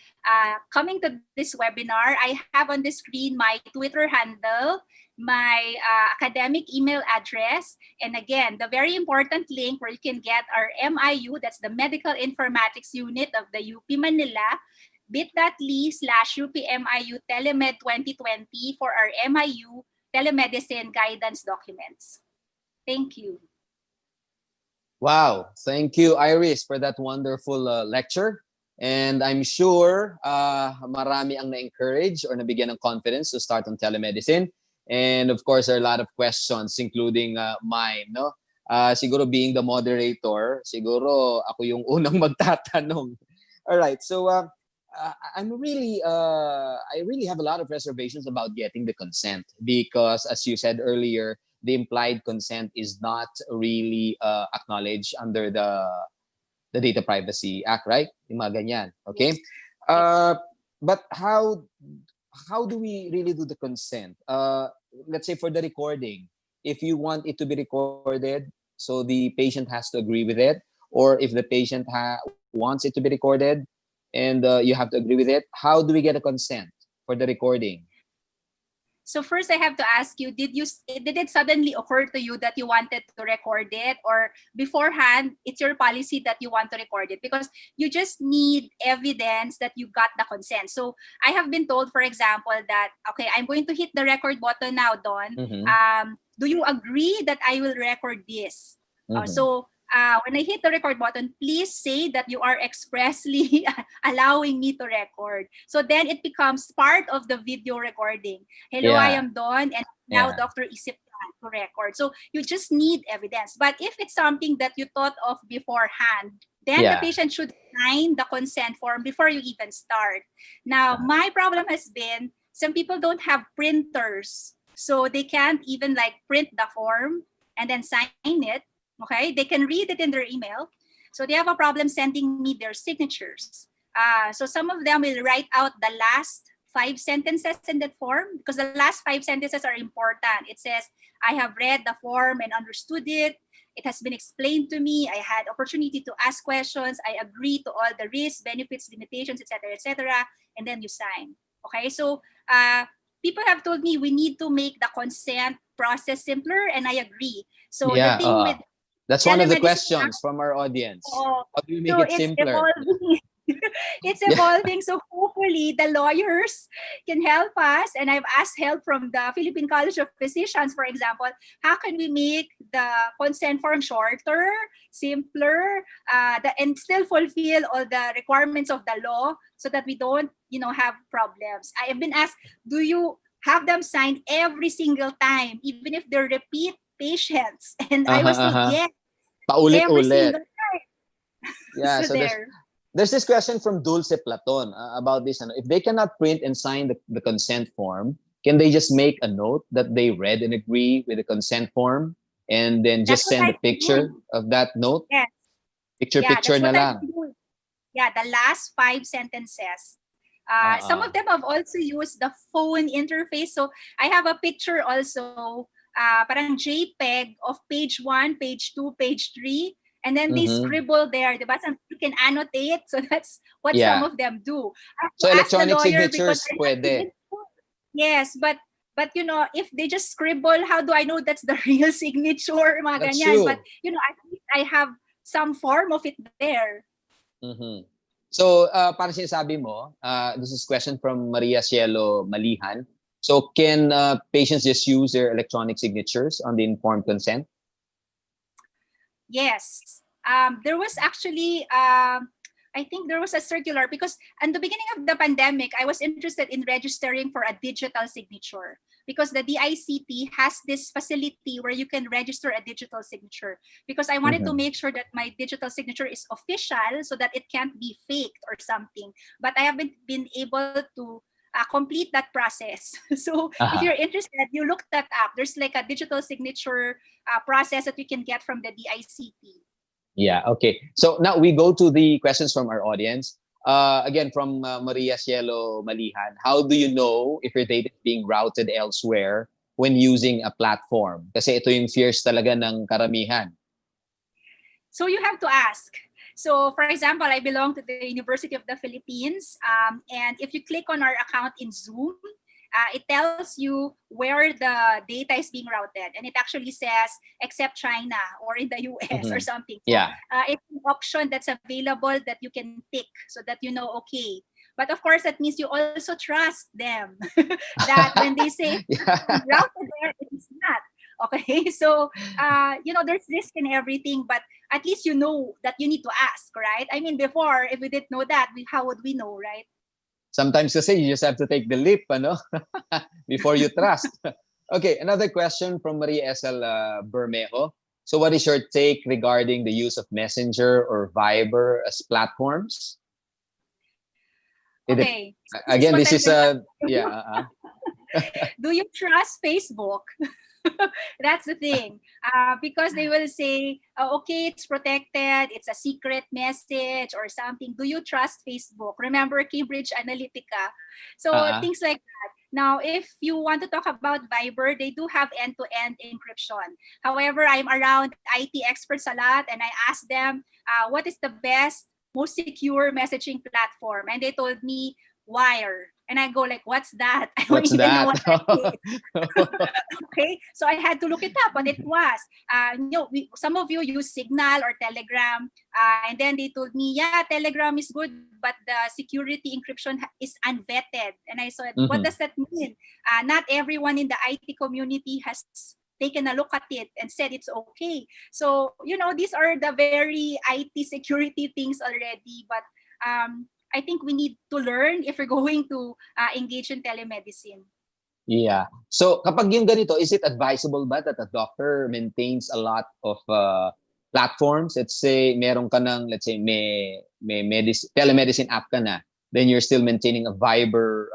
coming to this webinar. I have on the screen my Twitter handle, my academic email address, and again, the very important link where you can get our MIU, that's the Medical Informatics Unit of the UP Manila, bit.ly/UPMIU Telemed 2020 for our MIU telemedicine guidance documents. Thank you. Wow. Thank you, Iris, for that wonderful lecture. And I'm sure marami ang na-encourage or nabigyan ng confidence to start on telemedicine. And of course, there are a lot of questions, including mine. No? Siguro being the moderator, siguro ako yung unang magtatanong. All right. So I really have a lot of reservations about getting the consent because, as you said earlier, the implied consent is not really acknowledged under the Data Privacy Act, right? Yung mga ganyan, okay? But how do we really do the consent? Let's say for the recording, if you want it to be recorded, so the patient has to agree with it, or if the patient wants it to be recorded and you have to agree with it, how do we get a consent for the recording? So first I have to ask you, did it suddenly occur to you that you wanted to record it, or beforehand it's your policy that you want to record it? Because you just need evidence that you got the consent. So I have been told, for example, that, okay, I'm going to hit the record button now, Don. Do you agree that I will record this? So when I hit the record button, please say that you are expressly allowing me to record. So then it becomes part of the video recording. Hello, I am Don, and now Dr. Isip to record. So you just need evidence. But if it's something that you thought of beforehand, then the patient should sign the consent form before you even start. Now, my problem has been some people don't have printers, so they can't even like print the form and then sign it. Okay, they can read it in their email. So they have a problem sending me their signatures. So some of them will write out the last 5 sentences in that form because the last 5 sentences are important. It says, I have read the form and understood it. It has been explained to me. I had opportunity to ask questions. I agree to all the risks, benefits, limitations, etc., etc. And then you sign. Okay, so people have told me we need to make the consent process simpler, and I agree. So the thing with that's one of the questions from our audience. How do you make it simpler? It's evolving. So hopefully the lawyers can help us. And I've asked help from the Philippine College of Physicians, for example. How can we make the consent form shorter, simpler, and still fulfill all the requirements of the law so that we don't, have problems? I have been asked, do you have them sign every single time, even if they're repeat patients? And I was told, yes. Every single time. Yeah, so there's this question from Dulce Platon about this. If they cannot print and sign the consent form, can they just make a note that they read and agree with the consent form and then just send a picture of that note? Yes. Picture na lang. Yeah, the last 5 sentences. Some of them have also used the phone interface. So I have a picture also, parang JPEG of page 1, page 2, page 3. And then they scribble there, diba? You can annotate. So that's what some of them do. So electronic signatures pwede. Yes, but if they just scribble, how do I know that's the real signature? Mga That's ganyan. true. But at least I have some form of it there. So para sinasabi mo, this is a question from Maria Cielo Malihan. So can patients just use their electronic signatures on the informed consent? Yes. There was actually, I think there was a circular because in the beginning of the pandemic, I was interested in registering for a digital signature because the DICT has this facility where you can register a digital signature because I wanted to make sure that my digital signature is official so that it can't be faked or something. But I haven't been able to complete that process. So if you're interested, you look that up. There's like a digital signature process that you can get from the DICT. Yeah, okay. So now we go to the questions from our audience. Again, from Maria Cielo Malihan, how do you know if your data is being routed elsewhere when using a platform? Kasi ito yung fears talaga ng karamihan. So you have to ask. So for example, I belong to the University of the Philippines. And if you click on our account in Zoom, it tells you where the data is being routed. And it actually says, except China or in the US or something. So, Yeah. it's an option that's available that you can tick so that you know, okay. But of course, that means you also trust them that when they say routed there, it is not. Okay, so there's risk in everything, but at least you know that you need to ask, right? I mean, before, if we didn't know that, how would we know, right? Sometimes kasi you just have to take the leap, ano? Before you trust. Okay, another question from Maria S.L. Bermejo. So what is your take regarding the use of Messenger or Viber as platforms? Okay. Again, this is Do you trust Facebook? That's the thing. Because they will say, okay, it's protected, it's a secret message or something. Do you trust Facebook? Remember Cambridge Analytica? So things like that. Now, if you want to talk about Viber, they do have end-to-end encryption. However, I'm around IT experts a lot and I ask them, what is the best, most secure messaging platform? And they told me, Wire. And I go like, what's that? I don't even know what that is. Okay, so I had to look it up, but it was. Some of you use Signal or Telegram, and then they told me, yeah, Telegram is good, but the security encryption is unvetted. And I said, what does that mean? Not everyone in the IT community has taken a look at it and said it's okay. So, these are the very IT security things already, but I think we need to learn if we're going to engage in telemedicine. Yeah. So kapag yung ganito, is it advisable ba that a doctor maintains a lot of platforms? Let's say meron ka ng, let's say may telemedicine app ka na, then you're still maintaining a Viber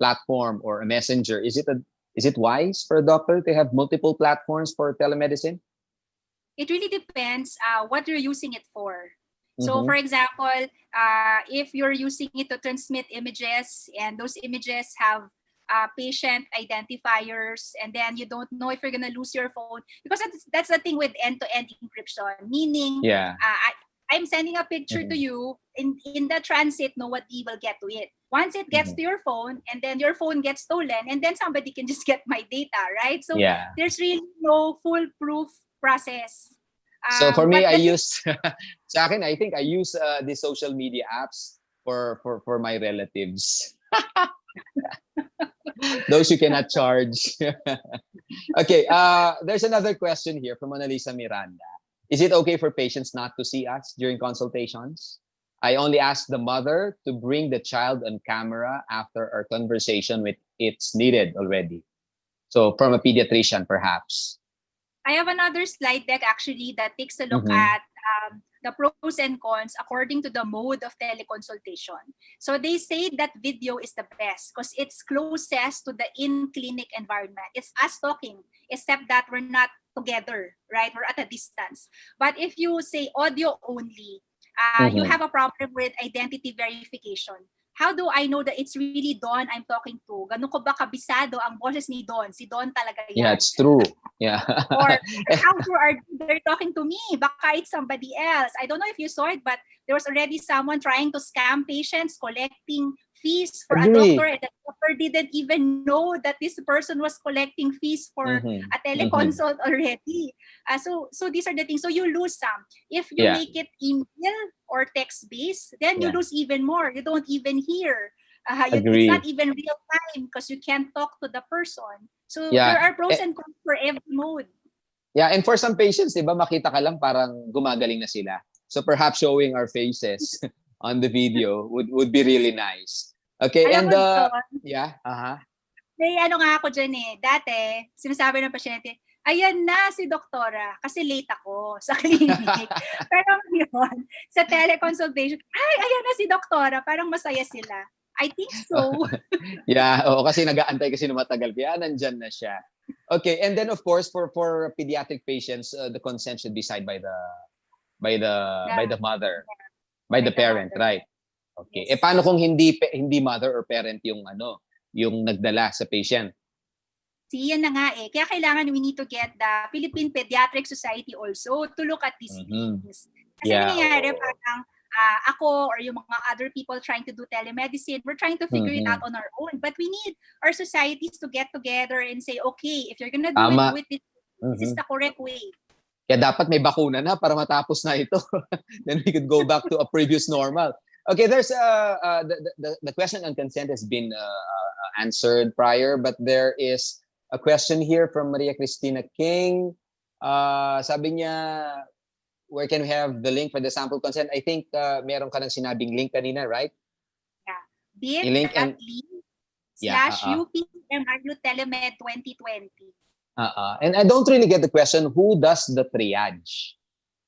platform or a messenger. Is it wise for a doctor to have multiple platforms for telemedicine? It really depends what you're using it for. So for example, if you're using it to transmit images and those images have patient identifiers, and then you don't know if you're going to lose your phone, because that's the thing with end-to-end encryption, meaning I'm sending a picture to you, in the transit, nobody will get to it. Once it gets to your phone, and then your phone gets stolen, and then somebody can just get my data, right? So there's really no foolproof process. So for me, I use, sa akin, I think I use the social media apps for my relatives. Those you cannot charge. Okay, there's another question here from Annalisa Miranda. Is it okay for patients not to see us during consultations? I only ask the mother to bring the child on camera after our conversation with it's needed already. So from a pediatrician, perhaps. I have another slide deck actually that takes a look at the pros and cons according to the mode of teleconsultation. So they say that video is the best because it's closest to the in-clinic environment. It's us talking, except that we're not together, right? We're at a distance. But if you say audio only, you have a problem with identity verification. How do I know that it's really Don I'm talking to? Ganun ko ba kabisado ang boses ni Don? Si Don talaga yan. Yeah, it's true. Yeah. Or how sure are they talking to me? Baka it's somebody else. I don't know if you saw it, but there was already someone trying to scam patients, collecting fees for a doctor, and the doctor didn't even know that this person was collecting fees for a teleconsult already. So these are the things. So you lose some. If you make it email or text-based, then you lose even more. You don't even hear. It's not even real time because you can't talk to the person. So there are pros and cons for every mode. Yeah, and for some patients, di ba, makita ka lang parang gumagaling na sila. So perhaps showing our faces on the video would be really nice. Okay, Alam and may ano nga ako dyan dati, sinasabi ng pasyente, ayan na si doktora, kasi late ako sa clinic. Pero ngayon, sa teleconsultation, ay, ayan na si doktora, parang masaya sila. I think so. Yeah, oo, kasi nag-aantay kasi na matagal. Kaya nandyan na siya. Okay, and then of course for pediatric patients, the consent should be signed by Yeah, the mother, by by the the parent, mother. right? Okay. Yes. Paano kung hindi mother or parent yung yung nagdala sa patient? See, yan na nga eh. Kaya kailangan we need to get the Philippine Pediatric Society also to look at these Mhm. things. Kasi Yeah. nangyayari Oo. parang ako or yung mga other people trying to do telemedicine, we're trying to figure it out on our own. But we need our societies to get together and say, okay, if you're gonna do Tama. it, this is Mhm. the correct way. Kaya dapat may bakuna na para matapos na ito. Then we could go back to a previous normal. Okay, there's the question on consent has been answered prior, but there is a question here from Maria Cristina King. Sabi niya, where can we have the link for the sample consent? I think meron ka nang sinabing link kanina, right? Yeah. I-link and bit.ly/UPMRU Telemed 2020. And I don't really get the question, who does the triage?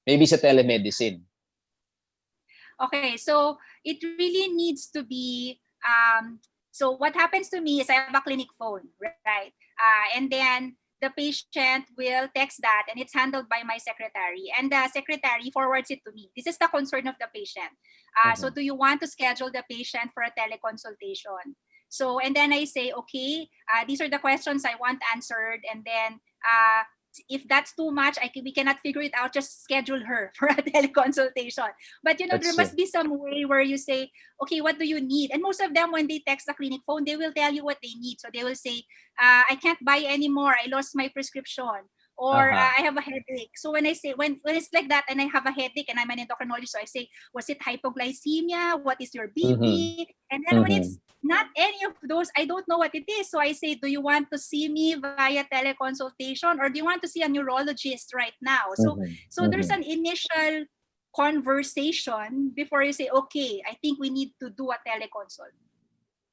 Maybe sa telemedicine. Okay, so it really needs to be, so what happens to me is I have a clinic phone, right? And then the patient will text that and it's handled by my secretary and the secretary forwards it to me. This is the concern of the patient. So do you want to schedule the patient for a teleconsultation? So, and then I say, okay, these are the questions I want answered. And then if that's too much, we cannot figure it out, just schedule her for a teleconsultation. But there must be some way where you say, okay, what do you need? And most of them, when they text the clinic phone, they will tell you what they need. So they will say, I can't buy anymore, I lost my prescription, or I have a headache. So when I say, when it's like that and I have a headache and I'm an endocrinologist, so I say, was it hypoglycemia? What is your BP? And then when it's not any of those, I don't know what it is. So I say, do you want to see me via teleconsultation or do you want to see a neurologist right now? So there's an initial conversation before you say, okay, I think we need to do a teleconsult.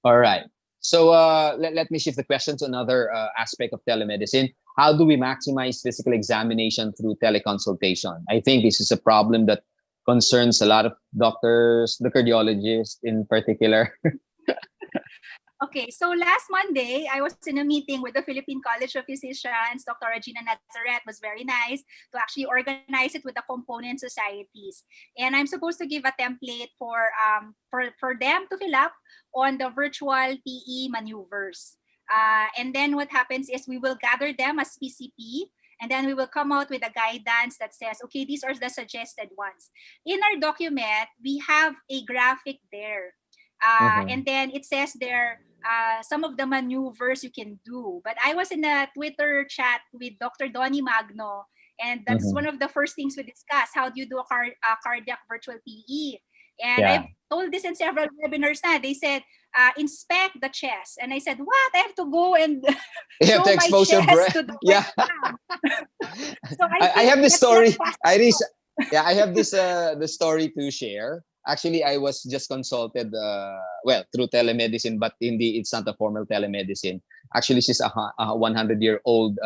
All right. So let me shift the question to another aspect of telemedicine. How do we maximize physical examination through teleconsultation? I think this is a problem that concerns a lot of doctors, the cardiologists in particular. Okay, so last Monday, I was in a meeting with the Philippine College of Physicians. Dr. Regina Nazaret was very nice to actually organize it with the component societies. And I'm supposed to give a template for them to fill up on the virtual PE maneuvers. And then what happens is we will gather them as PCP, and then we will come out with a guidance that says, okay, these are the suggested ones. In our document, we have a graphic there. And then it says there some of the maneuvers you can do. But I was in a Twitter chat with Dr. Donnie Magno, and that's one of the first things we discuss. How do you do a cardiac virtual PE? And I've told this in several webinars now. They said, inspect the chest. And I said, what? I have to go and You have show to expose my your chest breath. to the Yeah. So I have this that's story. not Iris, I have this the story to share. Actually, I was just consulted, through telemedicine, but it's not a formal telemedicine. Actually, she's a 100-year-old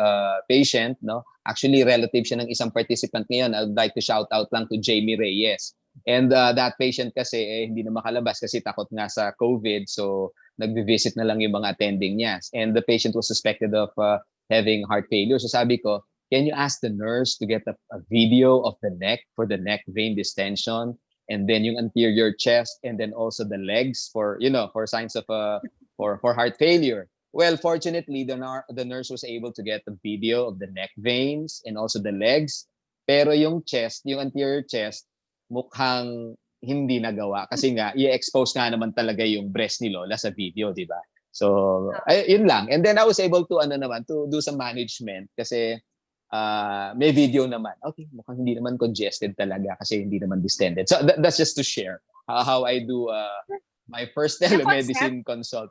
patient, no? Actually, relative siya ng isang participant ngayon. I would like to shout out lang to Jamie Reyes. And that patient kasi hindi na makalabas kasi takot nga sa COVID. So, nagbe-visit na lang yung mga attending niya. And the patient was suspected of having heart failure. So, sabi ko, can you ask the nurse to get a video of the neck for the neck vein distension? And then yung anterior chest, and then also the legs for signs of for heart failure. Well, fortunately, the nurse was able to get the video of the neck veins and also the legs. Pero yung chest, yung anterior chest, mukhang hindi nagawa kasi nga i-expose nga naman talaga yung breast ni Lola sa video, di ba? So, yun lang. And then I was able to to do some management kasi may video naman. Okay, mukhang hindi naman congested talaga kasi hindi naman distended. So that's just to share how I do my first telemedicine consult.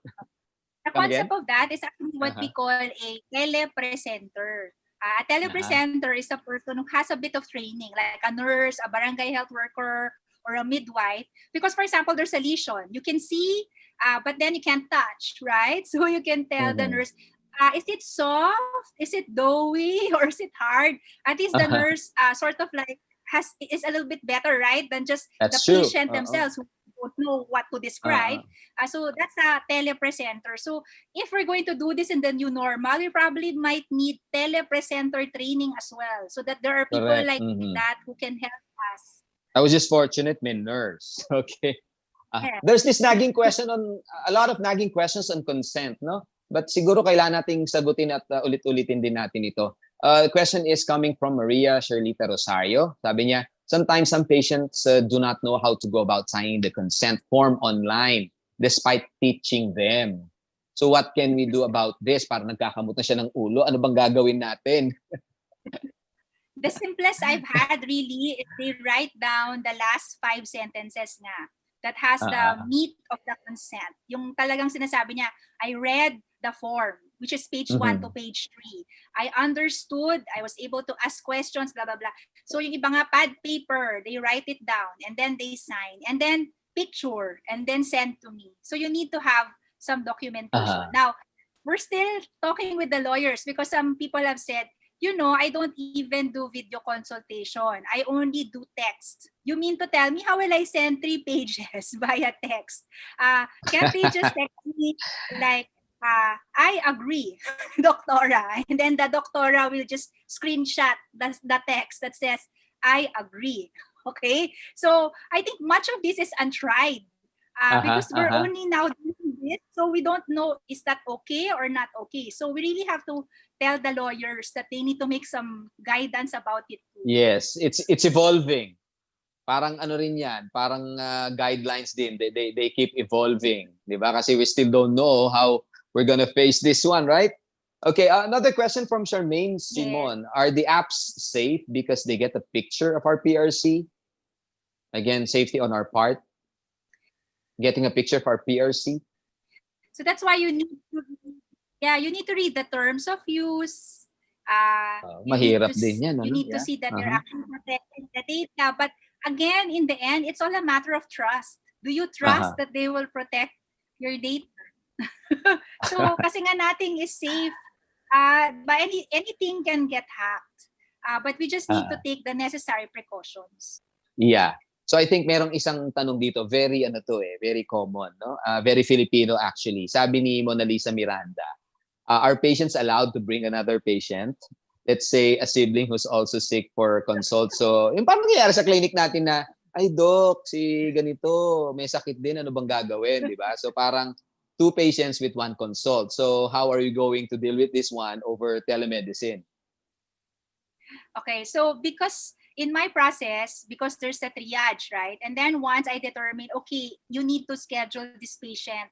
The concept of that is actually what we call a telepresenter. A telepresenter is a person who has a bit of training, like a nurse, a barangay health worker, or a midwife. Because, for example, there's a lesion. You can see, but then you can't touch, right? So you can tell the nurse, is it soft? Is it doughy? Or is it hard? At least the nurse sort of like is a little bit better, right? Than just That's the true. patient themselves who don't know what to describe. So that's a telepresenter. So if we're going to do this in the new normal, we probably might need telepresenter training as well, so that there are people Correct. like that who can help us. I was just fortunate, may nurse. Okay. Yes. There's this nagging question on, a lot of nagging questions on consent, no? But siguro kailangan nating sagutin at ulit-ulitin din natin ito. The question is coming from Maria Sherlita Rosario. Sabi niya, sometimes some patients do not know how to go about signing the consent form online despite teaching them. So what can we do about this? Para nagkakamot na siya ng ulo. Ano bang gagawin natin? The simplest I've had really is they write down the last 5 sentences nga that has the meat of the consent. Yung talagang sinasabi niya, I read the form, which is page 1 to page 3. I understood, I was able to ask questions, blah, blah, blah. So yung iba nga pad paper, they write it down and then they sign and then picture and then send to me. So you need to have some documentation. Now, we're still talking with the lawyers because some people have said, you know, I don't even do video consultation. I only do text. You mean to tell me how will I send 3 pages via text? Can't they just text me like, I agree, doctora. And then the doctora will just screenshot the text that says, I agree. Okay? So I think much of this is untried. Because we're only now doing this, so we don't know is that okay or not okay. So we really have to tell the lawyers that they need to make some guidance about it too. Yes, it's evolving. Parang ano rin yan, parang guidelines din. They keep evolving, di ba? Kasi we still don't know how we're gonna face this one, right? Okay, another question from Charmaine Simon. Are the apps safe because they get a picture of our PRC? Again, safety on our part. Getting a picture of our PRC. So that's why you need to read the terms of use. Mahirap din yan. You need to see that they're actually protecting the data. But again, in the end, it's all a matter of trust. Do you trust that they will protect your data? So, kasi nga nating is safe. But anything can get hacked. But we just need to take the necessary precautions. Yeah. So I think merong isang tanong dito, very very common, no? Very Filipino actually. Sabi ni Mona Lisa Miranda, are patients allowed to bring another patient? Let's say a sibling who's also sick for consult. So, yung parang nangyayari sa clinic natin na, ay doc, si ganito, may sakit din, ano bang gagawin, di ba? So parang 2 patients with 1 consult. So how are you going to deal with this one over telemedicine? Okay, so because in my process, because there's a triage, right? And then once I determine, okay, you need to schedule this patient,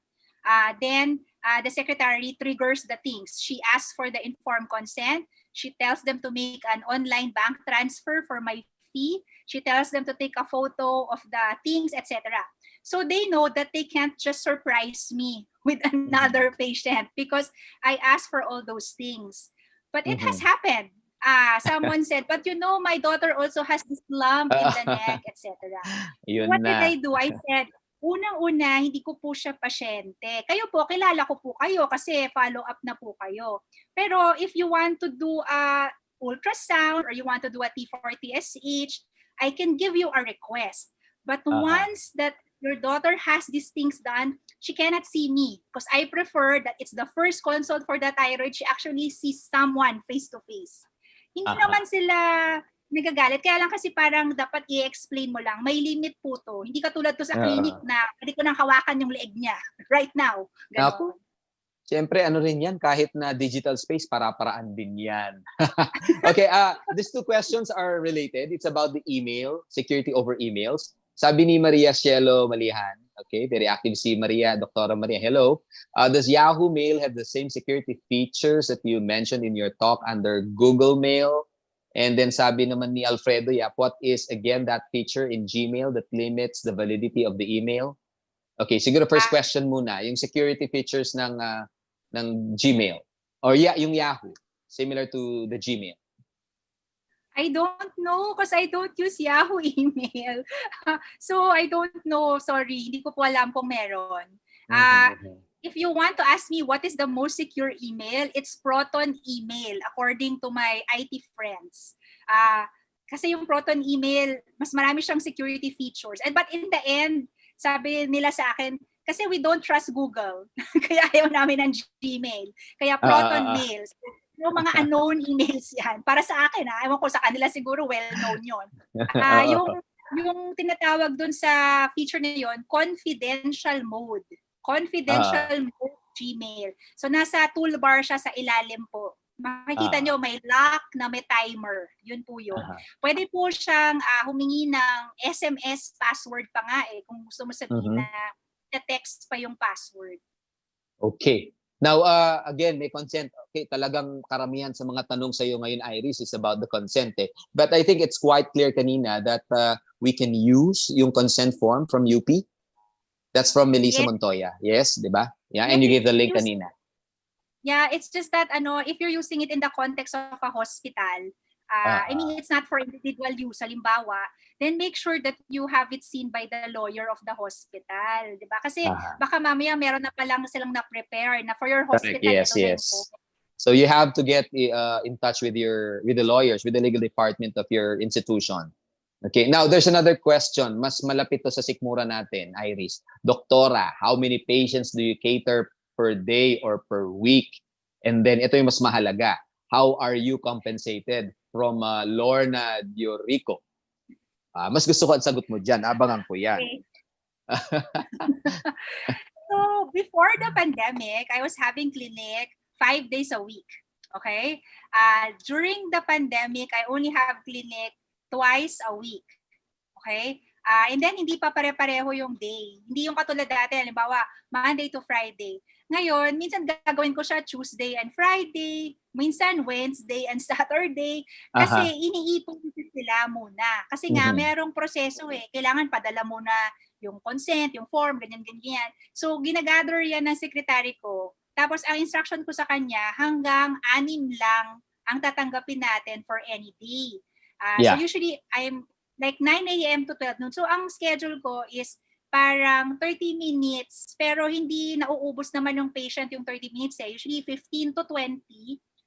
then the secretary triggers the things. She asks for the informed consent. She tells them to make an online bank transfer for my fee. She tells them to take a photo of the things, etc. So they know that they can't just surprise me with another patient because I asked for all those things. But it has happened. Someone said, but you know, my daughter also has this lump in the neck, etc. What did I do? I said, unang-una, hindi ko po siya pasyente. Kayo po, kilala ko po kayo kasi follow-up na po kayo. Pero if you want to do a ultrasound or you want to do a T4-TSH, I can give you a request. But once that your daughter has these things done, she cannot see me because I prefer that it's the first consult for the thyroid. She actually sees someone face-to-face. Hindi naman sila nagagalit. Kaya lang kasi parang dapat i-explain mo lang, may limit po to. Hindi katulad to sa clinic na pwede ko nang hawakan yung leeg niya right now. Ganon. Siyempre, ano rin yan, kahit na digital space, para-paraan din yan. Okay, these 2 questions are related. It's about the email, security over emails. Sabi ni Maria Cielo Malihan, okay, very active si Maria, Dr. Maria, hello. Does Yahoo Mail have the same security features that you mentioned in your talk under Google Mail? And then sabi naman ni Alfredo Yap, what is again that feature in Gmail that limits the validity of the email? Okay, siguro first question muna, yung security features ng Gmail or yung Yahoo, similar to the Gmail. I don't know because I don't use Yahoo email. So I don't know, sorry, hindi ko po alam kung meron. If you want to ask me what is the most secure email, it's Proton email according to my IT friends. Kasi yung Proton email, mas marami siyang security features. But in the end, sabi nila sa akin, kasi we don't trust Google. Kaya ayaw namin ng Gmail. Kaya Proton Mails. Yung mga unknown emails yan. Para sa akin, ewan ko sa kanila siguro well-known yun. Yung tinatawag dun sa feature na yun, confidential mode. Confidential mode Gmail. So nasa toolbar siya sa ilalim po. Makikita nyo may lock na may timer. Yun po yun. Pwede po siyang humingi ng SMS password pa nga kung gusto mo sabihin na text pa yung password. Okay. Now, again, may consent. Okay, talagang karamihan sa mga tanong sa iyo ngayon, Iris, is about the consent. But I think it's quite clear kanina that we can use yung consent form from UP. That's from Melissa Montoya. Yes, di ba? Yeah, and you gave the link kanina. Yeah, it's just that if you're using it in the context of a hospital, I mean, it's not for individual use, halimbawa, then make sure that you have it seen by the lawyer of the hospital, di ba? Kasi baka mamaya meron na palang silang na-prepare na for your hospital. Correct. Yes. So you have to get in touch with the lawyers, with the legal department of your institution. Okay, now there's another question. Mas malapit to sa sikmura natin, Iris. Doktora, how many patients do you cater per day or per week? And then ito yung mas mahalaga. How are you compensated? From Lorna Diorico. Mas gusto ko ang sagot mo dyan. Abangan ko yan. Okay. So, before the pandemic, I was having clinic 5 days a week. Okay? During the pandemic, I only have clinic twice a week. Okay? And then, hindi pa pare-pareho yung day. Hindi yung katulad dati, halimbawa, Monday to Friday. Ngayon, minsan gagawin ko siya Tuesday and Friday, minsan Wednesday and Saturday, kasi iniipon sila muna. Kasi nga, merong proseso Kailangan padala muna yung consent, yung form, ganyan-ganyan. So, ginagather yan ng secretary ko. Tapos, ang instruction ko sa kanya, hanggang 6 lang ang tatanggapin natin for any day. So, usually, I'm like 9 a.m. to 12 noon. So, ang schedule ko is parang 30 minutes, pero hindi nauubos naman yung patient yung 30 minutes Usually 15 to 20.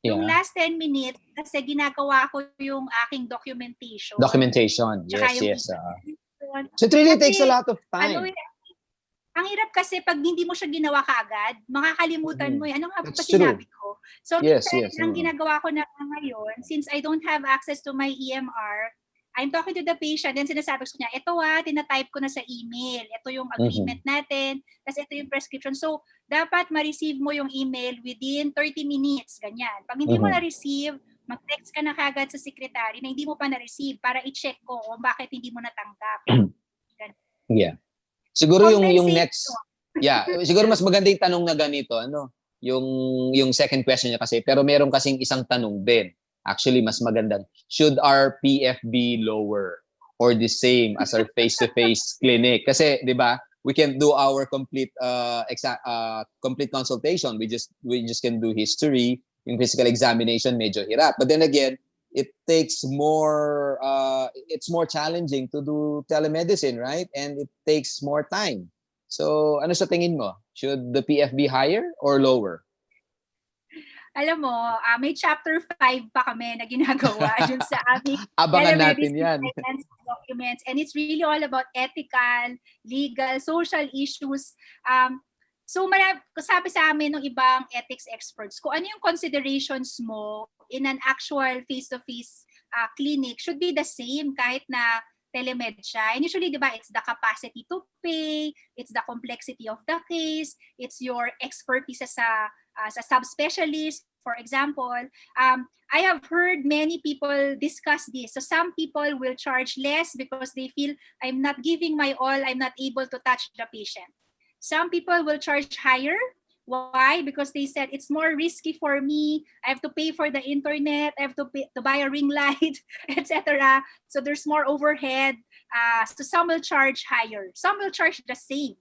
Yung last 10 minutes, kasi ginagawa ko yung aking documentation. Yes. So it really takes a lot of time. Ang hirap kasi pag hindi mo siya ginawa kaagad, makakalimutan mo ano nga pa That's sinabi ko. So, Yes. ang ginagawa ko na ngayon, since I don't have access to my EMR, I'm talking to the patient, then sinasabi ko niya, ito tinatype ko na sa email. Ito yung agreement natin, kasi ito yung prescription. So, dapat ma-receive mo yung email within 30 minutes, ganyan. Pag hindi mo na-receive, mag-text ka na kagad sa secretary na hindi mo pa na-receive para i-check ko kung bakit hindi mo natanggap. Yeah. Siguro yung next, siguro mas maganda yung tanong na ganito, yung second question niya kasi, pero meron kasing isang tanong din. Actually, mas magandang, should our PF be lower or the same as our face-to-face clinic? Kasi, di ba, we can do our complete complete consultation. We just can do history. Yung physical examination, medyo hirap. But then again, it takes more, it's more challenging to do telemedicine, right? And it takes more time. So, ano sa tingin mo? Should the PF be higher or lower? Alam mo, may chapter 5 pa kami na ginagawa dun sa aming abangan natin yan. Documents. And it's really all about ethical, legal, social issues. So, sabi sa amin ng ibang ethics experts, kung ano yung considerations mo in an actual face-to-face clinic should be the same kahit na telemed siya. And usually, di ba, it's the capacity to pay, it's the complexity of the case, it's your expertise as a subspecialist. For example, I have heard many people discuss this. So some people will charge less because they feel I'm not giving my all, I'm not able to touch the patient. Some people will charge higher. Why? Because they said it's more risky for me. I have to pay for the internet. I have to buy a ring light, etc. So there's more overhead. So some will charge higher. Some will charge the same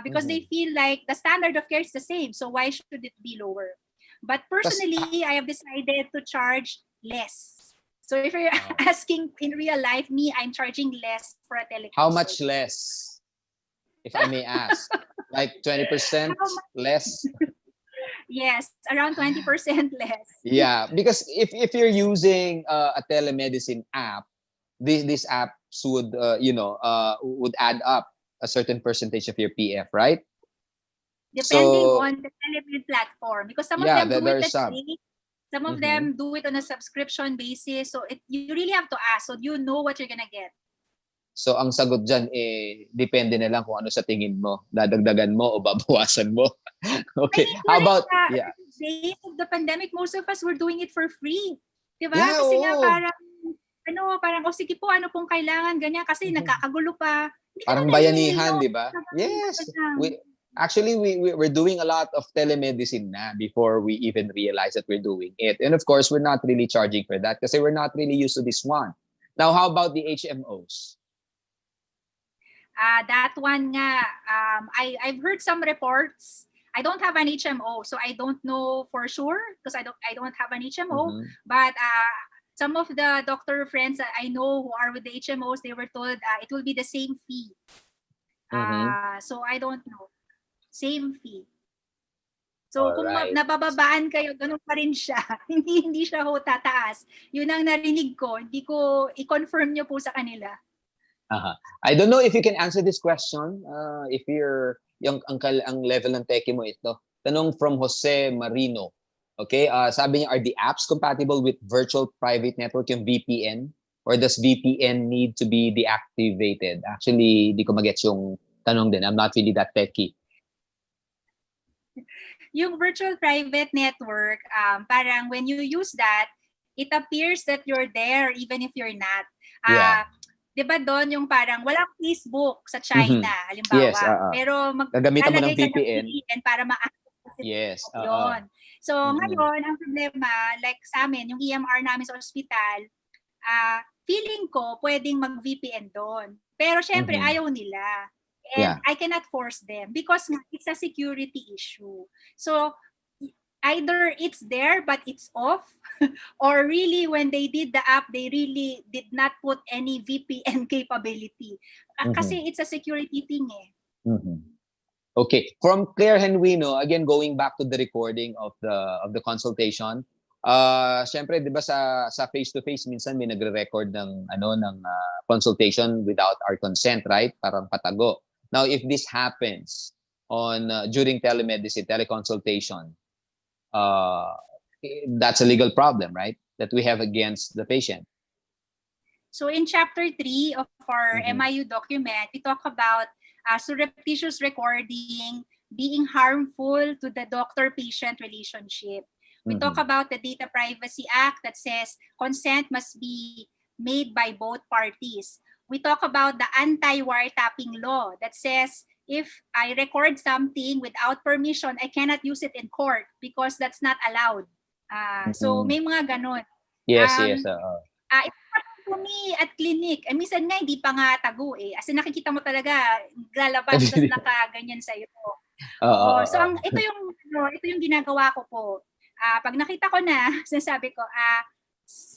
because they feel like the standard of care is the same. So why should it be lower? But personally, I have decided to charge less. So if you're asking in real life, I'm charging less for a teleconsult. How much less? If I may ask, like 20% less? Yes, around 20% less. Yeah, because if you're using a telemedicine app, these apps would would add up. a certain percentage of your PF, right? Depending So on the Telemed platform. Because some of yeah, them do it there's that some. way. Some of Mhm. them do it on a subscription basis. So you really have to ask. So you know what you're gonna get. So ang sagot dyan, depende na lang kung ano sa tingin mo. Dadagdagan mo o babawasan mo. I Okay. mean, How during about, the yeah. days of the pandemic, most of us were doing it for free. Diba? Yeah, Kasi nga oo. parang, sige po, ano pong kailangan, ganyan. Kasi nagkakagulo pa. Hindi ka Parang na nai-email, bayanihan, no? di ba? Yes. We're doing a lot of telemedicine na before we even realize that we're doing it. And of course, we're not really charging for that kasi we're not really used to this one. Now, how about the HMOs? That one nga, I've heard some reports. I don't have an HMO, so I don't know for sure because I don't have an HMO. Mhm. But some of the doctor friends that I know who are with the HMOs, they were told it will be the same fee. So I don't know. Same fee. So kung Alright. nabababaan kayo, ganun pa rin siya. hindi siya ho tataas. Yun ang narinig ko. Hindi ko i-confirm nyo po sa kanila. I don't know if you can answer this question. If you're ang level ng teki mo ito. Tanong from Jose Marino. Okay, sabi niya, are the apps compatible with virtual private network, yung VPN? Or does VPN need to be deactivated? Actually, di ko magets yung tanong din. I'm not really that techy. Yung virtual private network, parang when you use that, it appears that you're there even if you're not. Yeah. Diba doon yung parang walang Facebook sa China, halimbawa. Yes, pero gagamitan mo ng maglalagay ka ng VPN. VPN para ma-access Yes, yun. So ngayon, ang problema, like sa amin, yung EMR namin sa ospital, feeling ko pwedeng mag-VPN doon. Pero syempre, ayaw nila. And I cannot force them because it's a security issue. So either it's there but it's off, or really when they did the app, they really did not put any VPN capability. Kasi it's a security thing eh. Okay, from Claire Henwino, again going back to the recording of the consultation. Syempre 'di ba sa face to face minsan may nagre-record ng consultation without our consent, right? Parang patago. Now if this happens on during telemedicine, teleconsultation, that's a legal problem, right? That we have against the patient. So in chapter 3 of our MIU document, we talk about surreptitious recording being harmful to the doctor-patient relationship. We talk about the Data Privacy Act that says consent must be made by both parties. We talk about the anti-wiretapping law that says if I record something without permission, I cannot use it in court because that's not allowed. So may mga ganon. Yes. Ito me at clinic, minsan nga hindi pa nga tago eh. As in, nakikita mo talaga, lalabas, tapos nakaganyan sa'yo. So ito yung ginagawa ko po. Pag nakita ko na, sinasabi ko,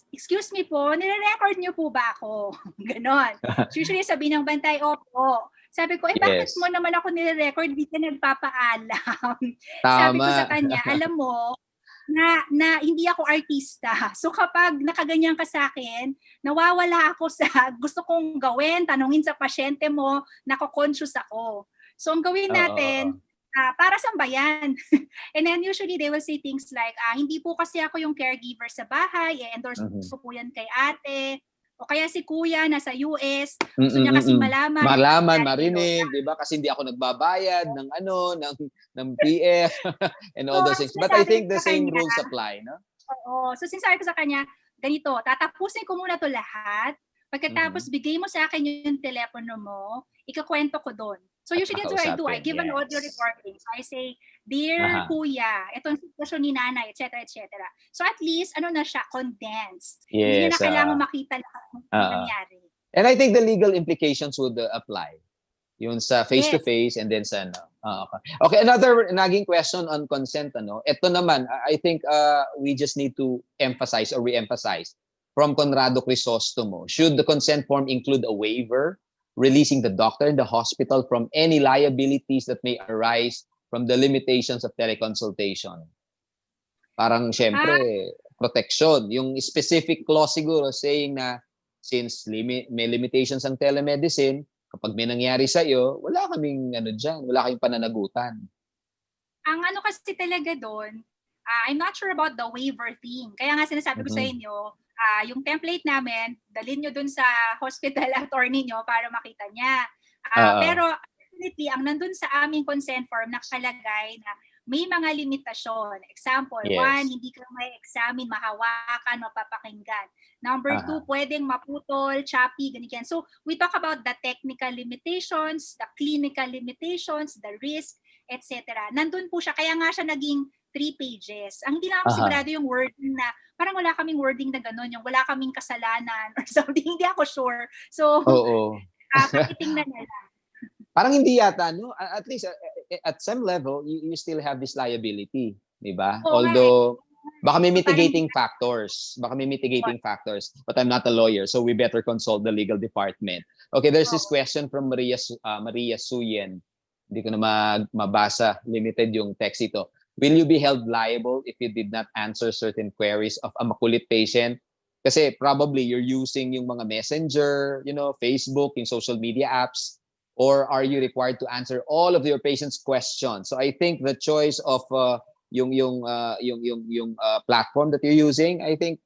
excuse me po, nire-record niyo po ba ako? Ganon. So usually sabi ng bantay, opo. Sabi ko, bakit mo naman ako nire-record? Di ka nagpapaalam. Sabi ko sa kanya, alam mo, na hindi ako artista. So kapag nakaganyan ka sa akin, nawawala ako sa gusto kong gawin, tanungin sa pasyente mo, nako-conscious ako. So ang gawin natin, para saan ba yan? And then usually they will say things like, hindi po kasi ako yung caregiver sa bahay, endorse ko po yan kay ate, o kaya si kuya nasa US, gusto niya kasi malaman, marinig, 'di ba? Kasi hindi ako nagbabayad ng PF and all those things. But I think the same rules apply, no? Oo. So sinasabi ko sa kanya, ganito, tatapusin ko muna 'to lahat. Pagkatapos bigay mo sa akin yung telepono mo, ikukwento ko doon. So usually that's what I do. I give an audio recording. So I say, dear kuya, itong sitwasyon ni nanay, etc. So at least, na siya, condensed. Hindi na kailangan makita lahat ng nangyari. And I think the legal implications would apply. Yun sa face-to-face and then sa Okay, another naging question on consent. Ito naman, I think we just need to emphasize or re-emphasize from Conrado Crisostomo. Should the consent form include a waiver releasing the doctor and the hospital from any liabilities that may arise from the limitations of teleconsultation? Parang syempre, protection. Yung specific clause siguro saying na since may limitations ang telemedicine, kapag may nangyari sa iyo, wala kaming ano diyan, wala kayong pananagutan. Ang ano kasi talaga doon, I'm not sure about the waiver thing. Kaya nga sinasabi ko sa inyo, yung template namin, dalhin nyo doon sa hospital attorney nyo para makita niya. Pero definitely, ang nandun sa aming consent form nakalagay na may mga limitasyon. Example, one, hindi ka may examine, mahawakan, mapapakinggan. Number two, pwedeng maputol, choppy, ganyan. So, we talk about the technical limitations, the clinical limitations, the risk, etc. Nandun po siya. Kaya nga siya naging 3 pages. Ang hindi lang ako sigurado yung wording na, parang wala kaming wording na gano'n, yung wala kaming kasalanan or something. Hindi ako sure. So, pakitingnan na lang. Parang hindi yata, no? At least at some level, you still have this liability, di ba? Although, baka may mitigating factors. Baka may mitigating factors. But I'm not a lawyer, so we better consult the legal department. Okay, there's this question from Maria Suyen. Hindi ko na mabasa. Limited yung text ito. Will you be held liable if you did not answer certain queries of a makulit patient? Kasi probably you're using yung mga messenger, Facebook, yung social media apps, or are you required to answer all of your patient's questions? So I think the choice of yung platform that you're using, I think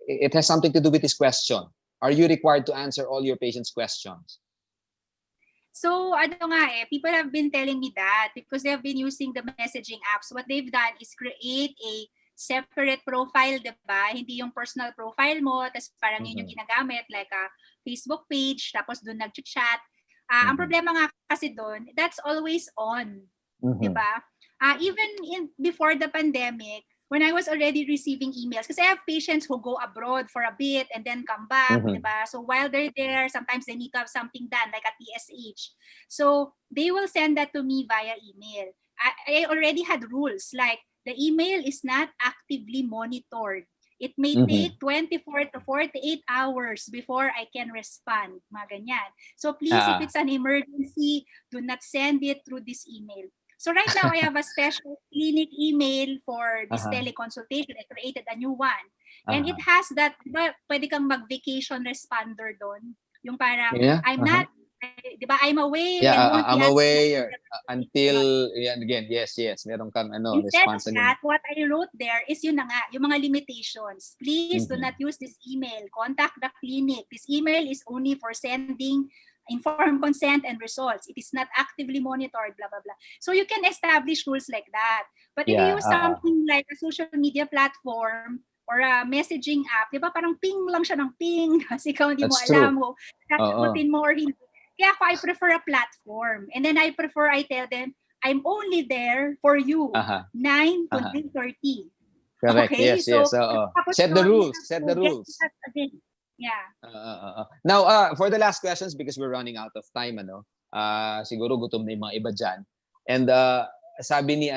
it has something to do with this question. Are you required to answer all your patient's questions? So, people have been telling me that because they have been using the messaging apps. What they've done is create a separate profile, diba? Hindi yung personal profile mo, tapos parang yun yung ginagamit, like a Facebook page, tapos doon nag-chat. Ang problema nga kasi doon, that's always on. Diba? Even before the pandemic, when I was already receiving emails, kasi I have patients who go abroad for a bit and then come back, diba? So while they're there, sometimes they need to have something done, like a TSH. So they will send that to me via email. I already had rules, like the email is not actively monitored. It may take 24 to 48 hours before I can respond. Mga ganyan. So please, if it's an emergency, do not send it through this email. So right now, I have a special clinic email for this teleconsultation. I created a new one. And it has that, diba, pwede kang mag-vacation responder doon. Yung parang, I'm not, diba, I'm away. I'm away until, again, yes. Meron kang Instead response of that, what I wrote there is yun na nga, yung mga limitations. Please do not use this email. Contact the clinic. This email is only for sending informed consent and results. It is not actively monitored, blah, blah, blah. So you can establish rules like that. But if you use something like a social media platform or a messaging app, di ba parang ping lang siya ng ping kasi ikaw hindi mo alam mo, sasagutin mo or hindi. Kaya ako, I prefer a platform. And then I tell them, I'm only there for you, 9 to 9:30. Correct, okay? yes. Set the rules. Yeah. Now, for the last questions, because we're running out of time, siguro gutom na yung mga iba dyan. And sabi ni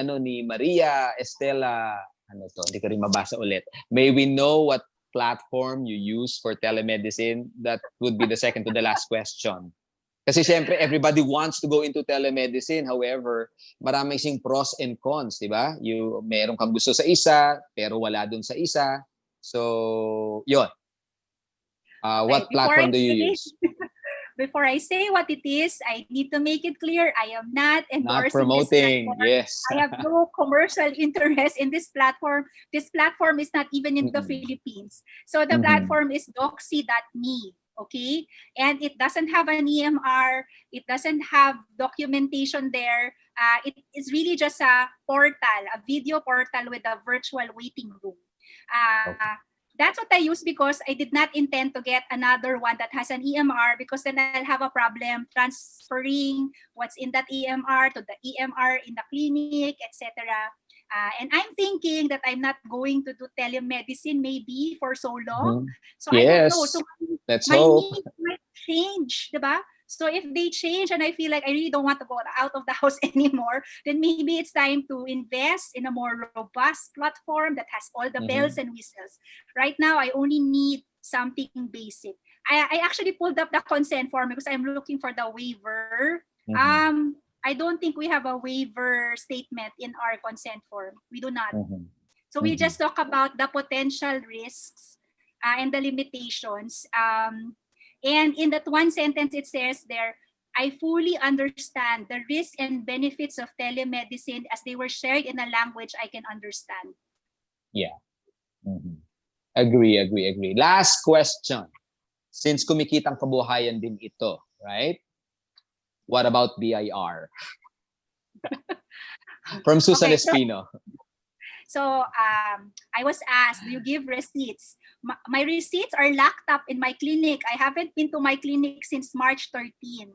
Maria Estela, hindi ko rin mabasa ulit. May we know what platform you use for telemedicine? That would be the second to the last question. Kasi siyempre, everybody wants to go into telemedicine. However, maraming sing pros and cons, di ba? Meron kang gusto sa isa, pero wala dun sa isa. So, yun. What platform do you use? Before I say what it is, I need to make it clear I am not endorsing not promoting, this platform. Yes. I have no commercial interest in this platform. This platform is not even in the Philippines. So the platform is doxy.me, okay? And it doesn't have an EMR. It doesn't have documentation there. It is really just a portal, a video portal with a virtual waiting room. That's what I use because I did not intend to get another one that has an EMR because then I'll have a problem transferring what's in that EMR to the EMR in the clinic, etc. And I'm thinking that I'm not going to do telemedicine maybe for so long. So I don't know. So let's my hope. needs might change, diba? So if they change and I feel like I really don't want to go out of the house anymore, then maybe it's time to invest in a more robust platform that has all the bells and whistles. Right now, I only need something basic. I actually pulled up the consent form because I'm looking for the waiver. I don't think we have a waiver statement in our consent form. We do not. So we just talk about the potential risks and the limitations. And in that one sentence, it says there, I fully understand the risks and benefits of telemedicine as they were shared in a language I can understand. Yeah. Mhm. Agree. Last question. Since kumikitang kabuhayan din ito, right? What about BIR? From Susan Okay, so Espino. I was asked, do you give receipts? My receipts are locked up in my clinic. I haven't been to my clinic since March 13.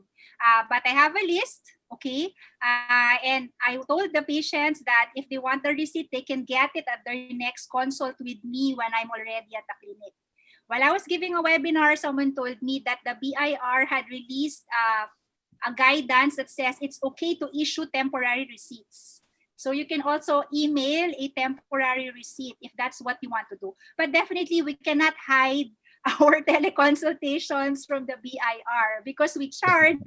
But I have a list, okay? And I told the patients that if they want the receipt, they can get it at their next consult with me when I'm already at the clinic. While I was giving a webinar, someone told me that the BIR had released a guidance that says it's okay to issue temporary receipts. So you can also email a temporary receipt if that's what you want to do. But definitely we cannot hide our teleconsultations from the BIR because we charge,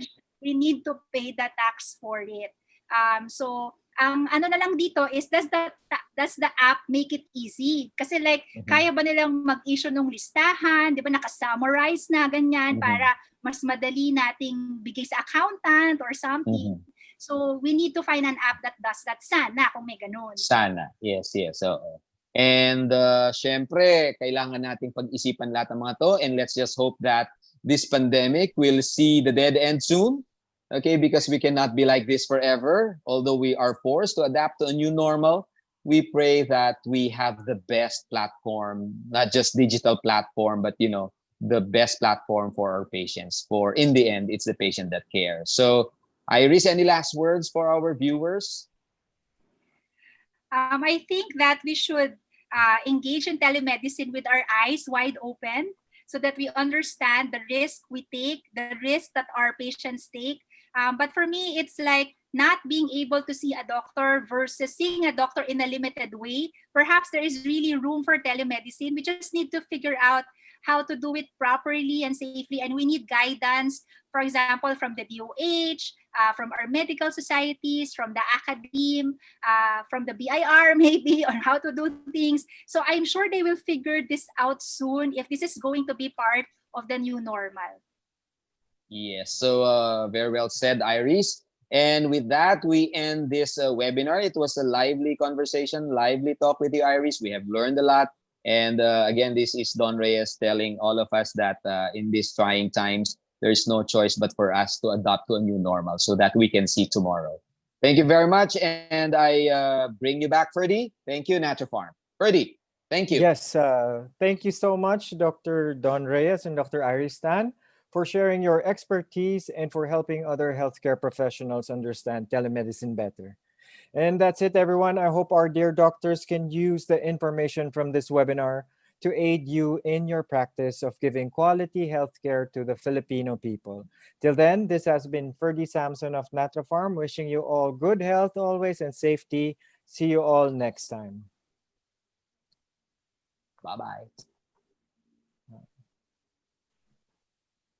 we need to pay the tax for it. So ang ano na lang dito is does the app make it easy? Kasi like, kaya ba nilang mag-issue ng listahan, di ba naka-summarize na ganyan para mas madali nating bigay sa accountant or something. So we need to find an app that does that. Sana kung may ganun. Sana. Yes. Oo. And syempre, kailangan nating pag-isipan lahat ng mga to, and let's just hope that this pandemic will see the dead end soon. Okay, because we cannot be like this forever. Although we are forced to adapt to a new normal, we pray that we have the best platform, not just digital platform, but the best platform for our patients. For in the end, it's the patient that cares. So, Iris, any last words for our viewers? I think that we should engage in telemedicine with our eyes wide open so that we understand the risk we take, the risk that our patients take. But for me, it's like not being able to see a doctor versus seeing a doctor in a limited way. Perhaps there is really room for telemedicine. We just need to figure out how to do it properly and safely. And we need guidance, for example, from the DOH, from our medical societies, from the academe, from the BIR maybe, on how to do things. So I'm sure they will figure this out soon if this is going to be part of the new normal. Yes, so very well said, Iris. And with that, we end this webinar. It was a lively conversation, lively talk with you, Iris. We have learned a lot. And again, this is Don Reyes telling all of us that in these trying times, there's no choice but for us to adapt to a new normal so that we can see tomorrow. Thank you very much. And I bring you back, Ferdy. Thank you, NaturFarm. Ferdy, thank you. Yes, thank you so much, Dr. Don Reyes and Dr. Iris Tan, for sharing your expertise and for helping other healthcare professionals understand telemedicine better. And that's it, everyone. I hope our dear doctors can use the information from this webinar to aid you in your practice of giving quality healthcare to the Filipino people. Till then, this has been Ferdy Samson of NatraFarm, wishing you all good health always and safety. See you all next time. Bye-bye.